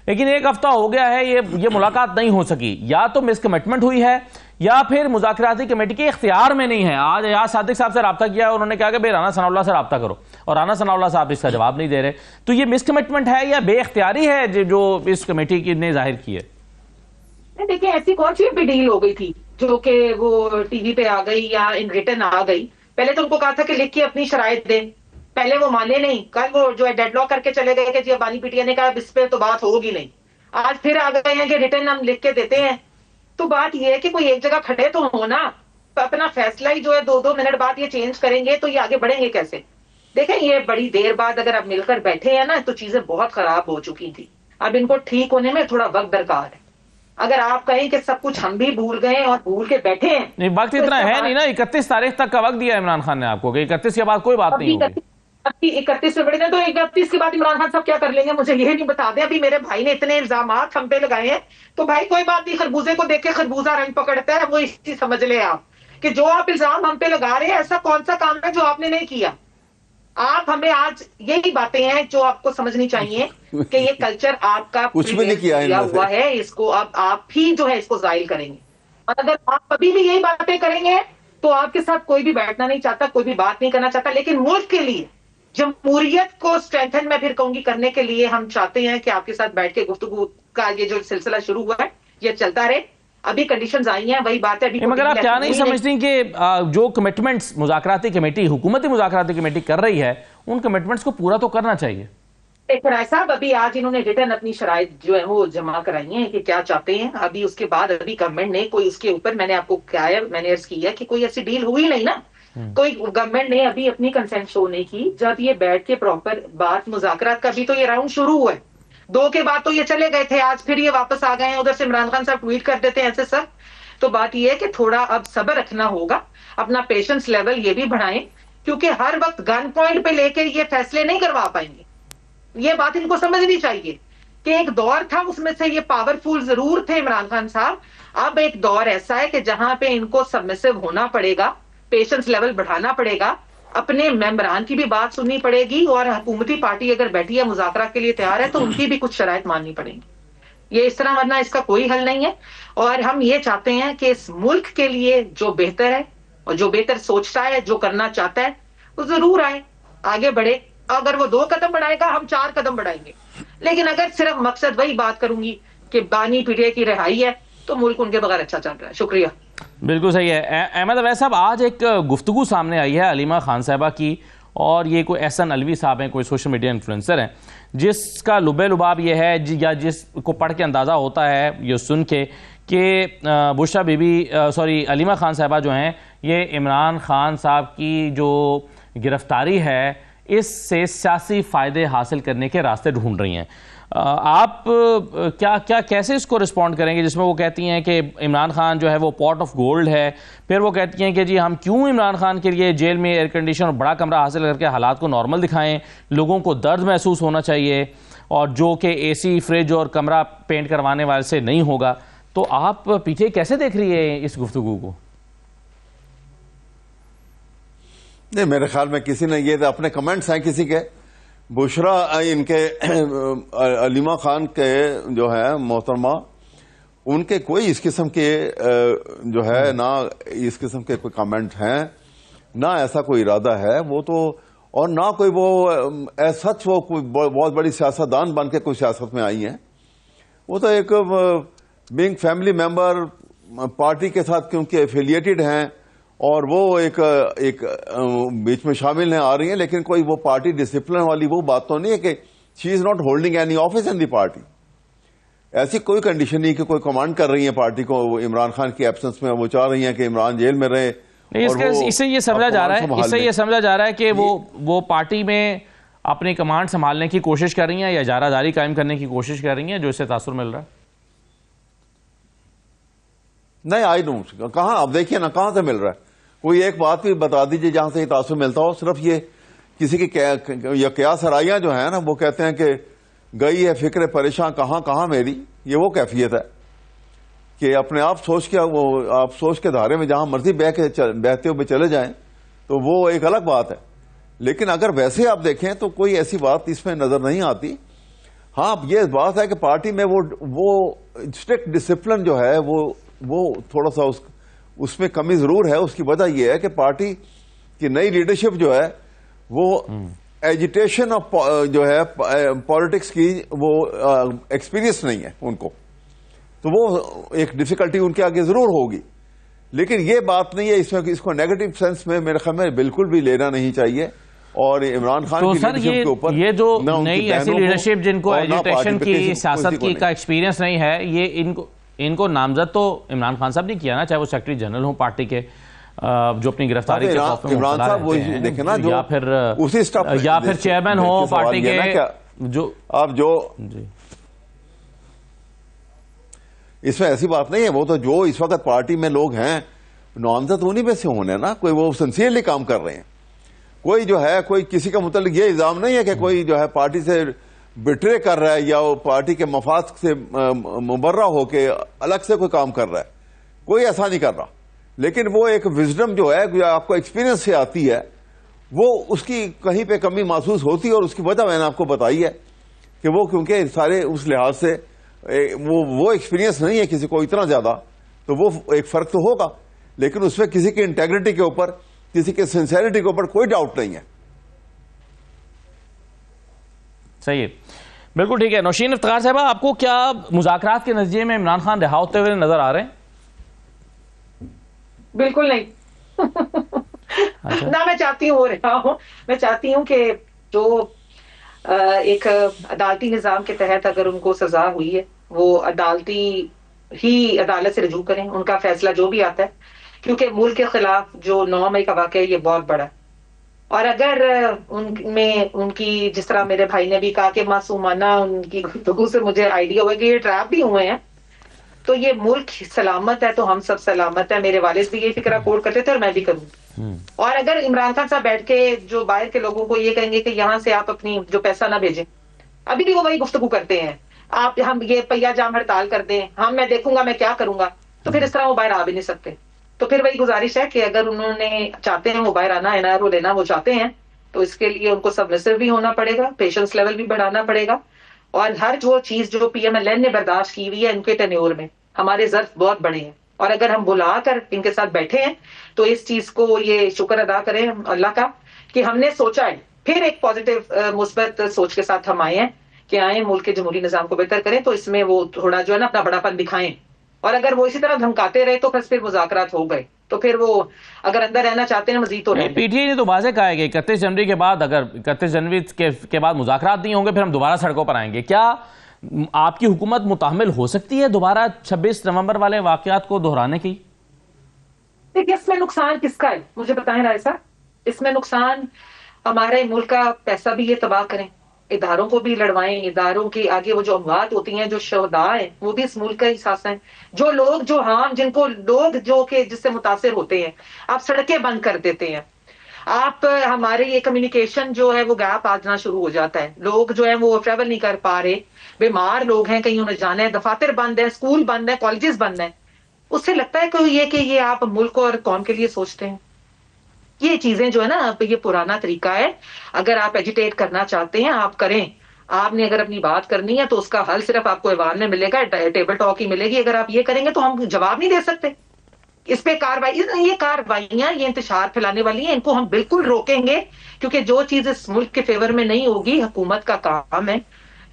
لیکن 1 ہفتہ ہو گیا ہے, یہ ملاقات نہیں ہو سکی. یا تو مس کمٹمنٹ ہوئی ہے یا پھر مذاکراتی کمیٹی کے اختیار میں نہیں ہے. آج ایاز صادق صاحب سے رابطہ کیا, انہوں نے کہا کہ بھئی رانا ثناء اللہ سے رابطہ کرو, اور رانا ثناء اللہ صاحب اس کا جواب نہیں دے رہے. تو یہ مس کمٹمنٹ ہے یا بے اختیاری ہے جو اس کمیٹی کی نے ظاہر کی ہے؟ دیکھیں ایسی کون سی بھی ڈیل ہو گئی تھی جو کہ وہ ٹی وی پہ آ گئی یا ان ریٹن آ گئی؟ پہلے تو ان کو کہا تھا کہ لکھ کے اپنی شرائط دیں, پہلے وہ مانے نہیں. کل وہ جو ہے ڈیڈ لاک کر کے چلے گئے کہ جی ابانی پی ٹی آئی نے کہا اس پہ تو بات ہوگی نہیں. آج پھر آ گئے ہیں کہ ریٹن ہم لکھ کے دیتے ہیں. تو بات یہ ہے کہ کوئی ایک جگہ کھڑے تو ہو نا, اپنا فیصلہ ہی جو ہے 2 منٹ بعد یہ چینج کریں گے تو یہ آگے بڑھیں گے کیسے؟ دیکھیں یہ بڑی دیر بعد اگر آپ مل کر بیٹھے ہیں نا تو چیزیں بہت خراب ہو چکی تھی. اب ان کو ٹھیک ہونے میں تھوڑا وقت درکار ہے. اگر آپ کہیں کہ سب کچھ ہم بھی بھول گئے اور بھول کے بیٹھے ہیں, نہیں وقت اتنا ہے نہیں نا. 31 تاریخ تک کا وقت دیا عمران خان نے آپ کو کہ 31 کے بعد کوئی بات نہیں ہوگی. 31 میں بڑے دیں تو 31 کے بعد عمران خان صاحب کیا کر لیں گے مجھے یہ نہیں بتا دیں. ابھی میرے بھائی نے اتنے الزامات ہم پہ لگائے ہیں تو بھائی کوئی بات نہیں, خربوزے کو دیکھ کے خربوزہ رنگ پکڑتا ہے, وہ اسی سمجھ لیں آپ کہ جو آپ الزام ہم پہ لگا رہے ہیں ایسا کون سا کام ہے جو آپ نے نہیں کیا. آپ ہمیں آج یہی باتیں ہیں جو آپ کو سمجھنی چاہیے کہ یہ کلچر آپ کا کچھ بھی نہیں کیا ہوا ہے, اس کو اب آپ ہی جو ہے اس کو زائل کریں گے. اور اگر آپ ابھی بھی یہی باتیں کریں گے تو آپ کے ساتھ کوئی بھی بیٹھنا نہیں چاہتا, کوئی بھی بات نہیں کرنا چاہتا. لیکن ملک کے لیے, جمہوریت کو اسٹرینتھن میں پھر کہوں گی کرنے کے لیے ہم چاہتے ہیں کہ آپ کے ساتھ بیٹھ کے گفتگو کا یہ جو سلسلہ شروع ہوا ہے یہ چلتا رہے. ابھی کنڈیشنز آئی ہیں, وہی بات ہے. مگر آپ کیا نہیں سمجھتی کہ جو کمٹمنٹس مذاکراتی کمیٹی, حکومتی مذاکراتی کمیٹی کر رہی ہے, ان کمٹمنٹس کو پورا تو کرنا چاہیے. رائے صاحب ابھی آج انہوں نے ریٹرن اپنی شرائط جو ہے وہ جمع کرائی ہیں کہ کیا چاہتے ہیں. ابھی اس کے بعد ابھی گورنمنٹ نے کوئی اس کے اوپر, میں نے آپ کو کیا ہے, میں نے عرض کی ہے کہ کوئی ایسی ڈیل ہوئی نہیں نا کوئی گورنمنٹ نے ابھی اپنی کنسنٹ شو نہیں کی. جب یہ بیٹھ کے پراپر بات مذاکرات کا بھی تو یہ راؤنڈ شروع ہوا ہے, 2 کے بعد تو یہ چلے گئے تھے, آج پھر یہ واپس آ گئے ہیں, ادھر سے عمران خان صاحب ٹویٹ کر دیتے ہیں ایسے سب. تو بات یہ ہے کہ تھوڑا اب صبر رکھنا ہوگا, اپنا پیشنس لیول یہ بھی بڑھائیں, کیونکہ ہر وقت گن پوائنٹ پہ لے کے یہ فیصلے نہیں کروا پائیں گے. یہ بات ان کو سمجھنی چاہیے کہ ایک دور تھا اس میں سے یہ پاورفل ضرور تھے عمران خان صاحب, اب ایک دور ایسا ہے کہ جہاں پہ ان کو سبمسو ہونا پڑے گا, پیشنس لیول بڑھانا پڑے گا, اپنے ممبران کی بھی بات سننی پڑے گی, اور حکومتی پارٹی اگر بیٹھی ہے مذاکرات کے لیے تیار ہے تو ان کی بھی کچھ شرائط ماننی پڑیں گی. یہ اس طرح, ورنہ اس کا کوئی حل نہیں ہے. اور ہم یہ چاہتے ہیں کہ اس ملک کے لیے جو بہتر ہے اور جو بہتر سوچتا ہے, جو کرنا چاہتا ہے, وہ ضرور آئے, آگے بڑھے. اگر وہ 2 قدم بڑھائے گا ہم 4 قدم بڑھائیں گے, لیکن اگر صرف مقصد وہی بات کروں گی کہ بانی پی ٹی آئی کی رہائی ہے تو ملک ان کے بغیر اچھا چل رہا ہے. شکریہ. بالکل صحیح ہے. احمد اویس صاحب, آج ایک گفتگو سامنے آئی ہے علیمہ خان صاحبہ کی, اور یہ کوئی احسن علوی صاحب ہیں, کوئی سوشل میڈیا انفلوئنسر ہیں, جس کا لبے لباب یہ ہے یا جس کو پڑھ کے اندازہ ہوتا ہے یہ سن کے کہ بشریٰ بی بی علیمہ خان صاحبہ جو ہیں یہ عمران خان صاحب کی جو گرفتاری ہے اس سے سیاسی فائدے حاصل کرنے کے راستے ڈھونڈ رہی ہیں. آپ کیسے اس کو رسپونڈ کریں گے جس میں وہ کہتی ہیں کہ عمران خان جو ہے وہ پاٹ آف گولڈ ہے, پھر وہ کہتی ہیں کہ جی ہم کیوں عمران خان کے لیے جیل میں ایئر کنڈیشن اور بڑا کمرہ حاصل کر کے حالات کو نارمل دکھائیں, لوگوں کو درد محسوس ہونا چاہیے, اور جو کہ اے سی, فریج اور کمرہ پینٹ کروانے والے سے نہیں ہوگا. تو آپ پیچھے کیسے دیکھ رہی ہے اس گفتگو کو؟ نہیں, میرے خیال میں کسی نے, یہ اپنے کمنٹس ہیں کسی کے, بشریٰ ان کے علیمہ خان کے جو ہے محترمہ, ان کے کوئی اس قسم کے جو ہے نہ اس قسم کے کوئی کمنٹ ہیں, نہ ایسا کوئی ارادہ ہے وہ تو, اور نہ کوئی وہ سچ وہ کوئی بہت بڑی سیاستدان بن کے کوئی سیاست میں آئی ہیں. وہ تو ایک بینگ فیملی ممبر پارٹی کے ساتھ کیونکہ ایفیلیٹڈ ہیں, اور وہ ایک بیچ میں شامل ہیں, آ رہی ہیں, لیکن کوئی وہ پارٹی ڈسپلن والی وہ بات تو نہیں ہے کہ she is not holding any office in the party. ایسی کوئی کنڈیشن نہیں کہ کوئی کمانڈ کر رہی ہیں پارٹی کو عمران خان کی ایبسنس میں, وہ چاہ رہی ہیں کہ عمران جیل میں رہے. اس سے یہ سمجھا جا رہا ہے کہ وہ پارٹی میں اپنی کمانڈ سنبھالنے کی کوشش کر رہی ہیں یا اجارہ داری قائم کرنے کی کوشش کر رہی ہیں, جو اس سے تاثر مل رہا ہے. نہیں, آئی ڈونٹ, کہاں, اب دیکھیے نا کہاں سے مل رہا ہے. کوئی ایک بات بھی بتا دیجئے جہاں سے یہ تاثر ملتا ہو. صرف یہ کسی کی یا قیاس سرائیاں جو ہیں نا, وہ کہتے ہیں کہ گئی ہے فکر پریشاں کہاں کہاں میری, یہ وہ کیفیت ہے کہ اپنے آپ سوچ کے دھارے میں جہاں مرضی بہتے ہوئے چلے جائیں, تو وہ ایک الگ بات ہے. لیکن اگر ویسے آپ دیکھیں تو کوئی ایسی بات اس میں نظر نہیں آتی. ہاں, یہ بات ہے کہ پارٹی میں وہ اسٹرکٹ ڈسپلن جو ہے وہ تھوڑا سا اس میں کمی ضرور ہے. اس کی وجہ یہ ہے کہ پارٹی کی نئی لیڈرشپ جو ہے وہ ایجیٹیشن آف جو ہے پالیٹکس کی وہ ایکسپیرینس نہیں ہے ان کو, تو وہ ایک ڈیفیکلٹی ان کے آگے ضرور ہوگی. لیکن یہ بات نہیں ہے اس کو نیگیٹو سینس میں میرے خیال میں بالکل بھی لینا نہیں چاہیے. اور عمران خان کی لیڈرشپ کے اوپر یہ جو نئی ایسی لیڈرشپ جن کو ایجیٹیشن کی سیاست کی کا ایکسپیرینس نہیں ہے, یہ ان کو نامزد تو عمران خان صاحب نے کیا نا, چاہے وہ سیکرٹری جنرل ہوں پارٹی کے, جو اپنی گرفتاری کے خوف میں مبتلا رہتے ہیں, یا پھر چیئرمین ہوں پارٹی کے, جو آپ جو اس میں ایسی بات نہیں ہے. وہ تو جو اس وقت پارٹی میں لوگ ہیں نامزد انہی میں سے ہونے نا, کوئی وہ سنسیئرلی کام کر رہے ہیں. کوئی جو ہے کوئی کسی کا متعلق یہ الزام نہیں ہے کہ کوئی جو ہے پارٹی سے بٹرے کر رہا ہے یا وہ پارٹی کے مفاد سے مبرہ ہو کے الگ سے کوئی کام کر رہا ہے. کوئی ایسا نہیں کر رہا. لیکن وہ ایک وزڈم جو ہے جو آپ کو ایکسپیرینس سے آتی ہے, وہ اس کی کہیں پہ کمی محسوس ہوتی ہے, اور اس کی وجہ میں نے آپ کو بتائی ہے کہ وہ کیونکہ سارے اس لحاظ سے وہ ایکسپیرینس نہیں ہے کسی کو اتنا زیادہ, تو وہ ایک فرق تو ہوگا. لیکن اس میں کسی کی انٹیگریٹی کے اوپر, کسی کے سنسیئرٹی کے اوپر کوئی ڈاؤٹ نہیں ہے. صحیح ہے, بالکل ٹھیک ہے. نوشین افتخار صاحبہ, آپ کو کیا مذاکرات کے نتیجے میں عمران خان رہا ہوتے ہوئے نظر آ رہے ہیں؟ بالکل نہیں. نہ میں چاہتی ہوں رہا ہوں. میں چاہتی ہوں کہ جو ایک عدالتی نظام کے تحت اگر ان کو سزا ہوئی ہے وہ عدالت سے رجوع کریں, ان کا فیصلہ جو بھی آتا ہے. کیونکہ ملک کے خلاف جو 9 مئی کا واقعہ ہے یہ بہت بڑا ہے. اور اگر ان کی جس طرح میرے بھائی نے بھی کہا کہ معصومانہ ان کی گفتگو سے مجھے آئیڈیا ہوا کہ یہ ٹریپ بھی ہوئے ہیں، تو یہ ملک سلامت ہے تو ہم سب سلامت ہیں. میرے والد بھی یہ فکر کوٹ کرتے تھے اور میں بھی کروں. اور اگر عمران خان صاحب بیٹھ کے جو باہر کے لوگوں کو یہ کہیں گے کہ یہاں سے آپ اپنی جو پیسہ نہ بھیجیں، ابھی بھی وہ وہی گفتگو کرتے ہیں، آپ ہم یہ پہیا جام ہڑتال کر دیں، میں دیکھوں گا میں کیا کروں گا، تو پھر اس طرح وہ باہر آ بھی نہیں سکتے. تو پھر وہی گزارش ہے کہ اگر انہوں نے چاہتے ہیں وہ باہر آنا، NRO لینا وہ چاہتے ہیں، تو اس کے لیے ان کو سبمسو بھی ہونا پڑے گا، پیشنس لیول بھی بڑھانا پڑے گا. اور ہر جو چیز جو PMLN نے برداشت کی ہوئی ہے ان کے ٹینیور میں، ہمارے ظرف بہت بڑے ہیں، اور اگر ہم بلا کر ان کے ساتھ بیٹھے ہیں تو اس چیز کو یہ شکر ادا کریں اللہ کا کہ ہم نے سوچا ہے. پھر ایک پازیٹیو مثبت سوچ کے ساتھ ہم آئے ہیں کہ آئیں ملک کے جمہوری نظام کو بہتر کریں، تو اس میں وہ تھوڑا جو ہے نا اپنا بڑا پن دکھائیں. اور اگر وہ اسی طرح دھمکاتے رہے تو پھر مذاکرات ہو گئے، تو پھر وہ اگر اندر رہنا چاہتے ہیں مزید تو رہیں. PTI نے تو واضح کہا ہے کہ 31 جنوری کے بعد، اگر 31 جنوری کے بعد مذاکرات نہیں ہوں گے پھر ہم دوبارہ سڑکوں پر آئیں گے. کیا آپ کی حکومت متحمل ہو سکتی ہے دوبارہ 26 نومبر والے واقعات کو دہرانے کی؟ دیکھیں اس میں نقصان کس کا ہے مجھے بتائیں رائے صاحب. اس میں نقصان ہمارے ملک کا پیسہ بھی یہ تباہ کریں، اداروں کو بھی لڑوائیں، اداروں کے آگے وہ جو اموات ہوتی ہیں، جو شہداء ہیں وہ بھی اس ملک کا احساس ہیں. جو لوگ جو جن کو لوگ جو کہ جس سے متاثر ہوتے ہیں، آپ سڑکیں بند کر دیتے ہیں، آپ ہمارے یہ کمیونیکیشن جو ہے وہ گیپ آنا شروع ہو جاتا ہے، لوگ جو ہیں وہ ٹریول نہیں کر پا رہے، بیمار لوگ ہیں، کہیں انہیں جانا ہے، دفاتر بند ہیں، اسکول بند ہیں، کالجز بند ہیں. اس سے لگتا ہے کہ یہ آپ ملک اور قوم کے لیے سوچتے ہیں. یہ چیزیں جو ہے نا یہ پرانا طریقہ ہے. اگر آپ ایجیٹیٹ کرنا چاہتے ہیں آپ کریں، آپ نے اگر اپنی بات کرنی ہے تو اس کا حل صرف آپ کو ایوان میں ملے گا، ٹیبل ٹاک ہی ملے گی. اگر آپ یہ کریں گے تو ہم جواب نہیں دے سکتے. اس پہ یہ کارروائیاں یہ انتشار پھیلانے والی ہیں، ان کو ہم بالکل روکیں گے، کیونکہ جو چیز اس ملک کے فیور میں نہیں ہوگی حکومت کا کام ہے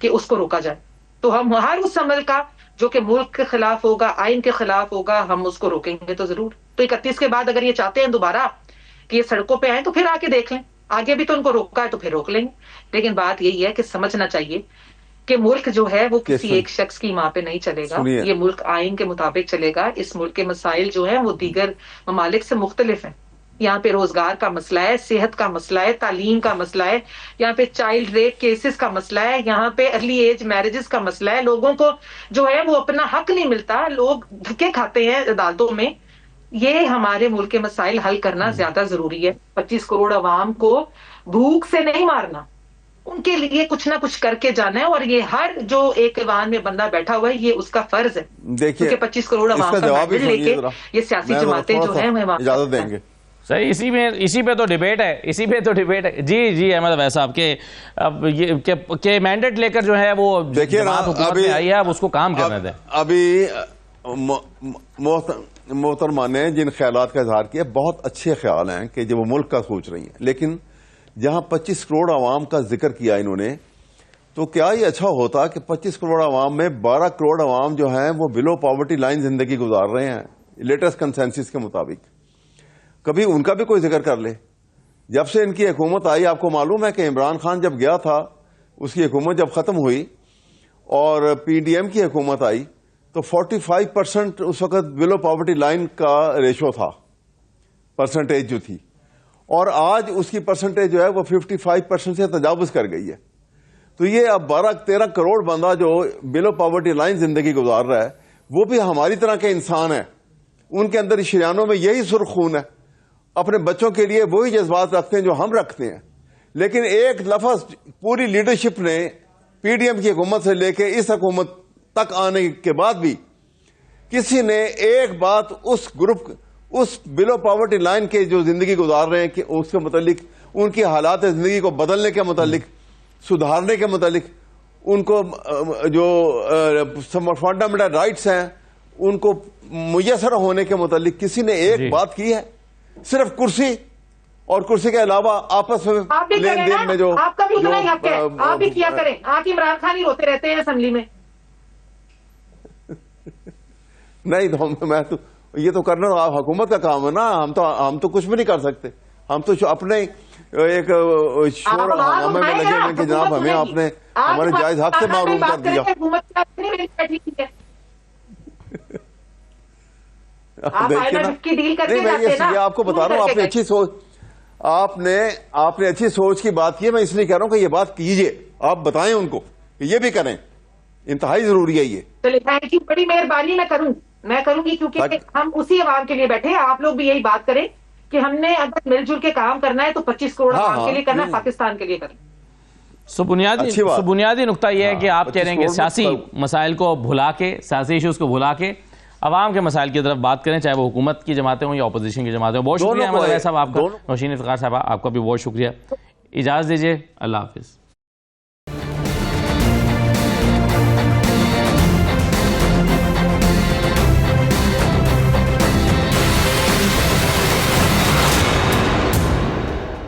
کہ اس کو روکا جائے. تو ہم ہر اس عمل کا جو کہ ملک کے خلاف ہوگا، آئین کے خلاف ہوگا، ہم اس کو روکیں گے تو ضرور. تو 31 کے بعد اگر یہ چاہتے ہیں دوبارہ کہ یہ سڑکوں پہ آئیں تو پھر آ کے دیکھ لیں، آگے بھی تو ان کو روکا ہے تو پھر روک لیں گے. لیکن بات یہی ہے کہ سمجھنا چاہیے کہ ملک جو ہے وہ کسی ایک شخص کی ماں پہ نہیں چلے گا، یہ ملک آئین کے مطابق چلے گا. اس ملک کے مسائل جو ہیں وہ دیگر ممالک سے مختلف ہیں. یہاں پہ روزگار کا مسئلہ ہے، صحت کا مسئلہ ہے، تعلیم کا مسئلہ ہے، یہاں پہ چائلڈ ریپ کیسز کا مسئلہ ہے، یہاں پہ ارلی ایج میرجز کا مسئلہ ہے. لوگوں کو جو ہے وہ اپنا حق نہیں ملتا، لوگ دھکے کھاتے ہیں عدالتوں میں. یہ ہمارے ملک کے مسائل حل کرنا زیادہ ضروری ہے. 25 کروڑ عوام کو بھوک سے نہیں مارنا، ان کے لیے کچھ نہ کچھ کر کے جانا ہے. اور یہ ہر جو ایک ایوان میں بندہ بیٹھا ہوا ہے یہ اس کا فرض ہے. دیکھیے 25 کروڑ عوام کا مینڈیٹ لے کے یہ سیاسی جماعتیں جو ہیں اجازت دیں گے. صحیح، اسی پہ تو ڈیبیٹ ہے. جی احمد اویس صاحب کہ مینڈیٹ لے کر جو ہے وہ جماعت حکومت میں آئی ہے، اب اس کو کام کرنے دیں. ابھی محترمہ نے جن خیالات کا اظہار کیا بہت اچھے خیال ہیں کہ جو وہ ملک کا سوچ رہی ہیں، لیکن جہاں 25 کروڑ عوام کا ذکر کیا انہوں نے، تو کیا یہ اچھا ہوتا کہ 25 کروڑ عوام میں 12 کروڑ عوام جو ہیں وہ بلو پاورٹی لائن زندگی گزار رہے ہیں لیٹسٹ کنسنسس کے مطابق. کبھی ان کا بھی کوئی ذکر کر لے. جب سے ان کی حکومت آئی، آپ کو معلوم ہے کہ عمران خان جب گیا تھا، اس کی حکومت جب ختم ہوئی اور PDM کی حکومت آئی تو 45% اس وقت بلو پاورٹی لائن کا ریشو تھا، پرسنٹیج جو تھی، اور آج اس کی پرسنٹیج جو ہے وہ 55% سے تجاوز کر گئی ہے. تو یہ اب 12-13 کروڑ بندہ جو بلو پاورٹی لائن زندگی گزار رہا ہے وہ بھی ہماری طرح کے انسان ہیں. ان کے اندر شریانوں میں یہی سرخ خون ہے، اپنے بچوں کے لیے وہی جذبات رکھتے ہیں جو ہم رکھتے ہیں. لیکن ایک لفظ پوری لیڈرشپ نے PDM کی حکومت سے لے کے اس حکومت تک آنے کے بعد بھی کسی نے ایک بات اس گروپ، اس بلو پاورٹی لائن کے جو زندگی گزار رہے ہیں کہ اس کے متعلق، ان کی حالات زندگی کو بدلنے کے متعلق، سدھارنے کے متعلق، ان کو جو فنڈامنٹل رائٹس ہیں ان کو میسر ہونے کے متعلق کسی نے ایک بات کی ہے؟ صرف کرسی اور کرسی کے علاوہ آپس میں لین دین میں جو آپ کا بھی اتنا ہی حق ہے، آپ بھی کیا کریں. آپ عمران خان ہی روتے رہتے ہیں اسمبلی میں. نہیں تو میں تو یہ تو کرنا حکومت کا کام ہے نا. ہم تو کچھ بھی نہیں کر سکتے. ہم تو اپنے ایک شور ہمیں لگے ہوئے کہ جناب ہمیں آپ نے ہمارے جائز حق سے محروم کر دیا. آپ IMF کی ڈیل کر کے نہیں، میں جاتے نا، یہ آپ کو بتا رہا ہوں، آپ نے اچھی سوچ، آپ نے اچھی سوچ کی بات کی ہے، میں اس لیے کہہ رہا ہوں کہ یہ بات کیجئے، آپ بتائیں ان کو کہ یہ بھی کریں، انتہائی ضروری ہے یہ. چلے تھینک یو، بڑی مہربانی، میں کروں گی کیونکہ ہم اسی عوام کے لیے بیٹھے ہیں. آپ لوگ بھی یہی بات کریں کہ ہم نے اگر مل جل کے کام کرنا ہے تو 25 کروڑ عوام کے لیے کرنا ہے، پاکستان کے لیے کرنا ہے. بنیادی نقطہ یہ ہے کہ آپ کہہ رہے ہیں کہ سیاسی مسائل کو بھلا کے، سیاسی ایشوز کو بھلا کے عوام کے مسائل کی طرف بات کریں، چاہے وہ حکومت کی جماعتیں ہوں یا اپوزیشن کی جماعتیں ہوں. بہت شکریہ احمد علیہ صاحب آپ کا، نوشین افتخار صاحب آپ کا بھی بہت شکریہ. اجازت دیجیے، اللہ حافظ.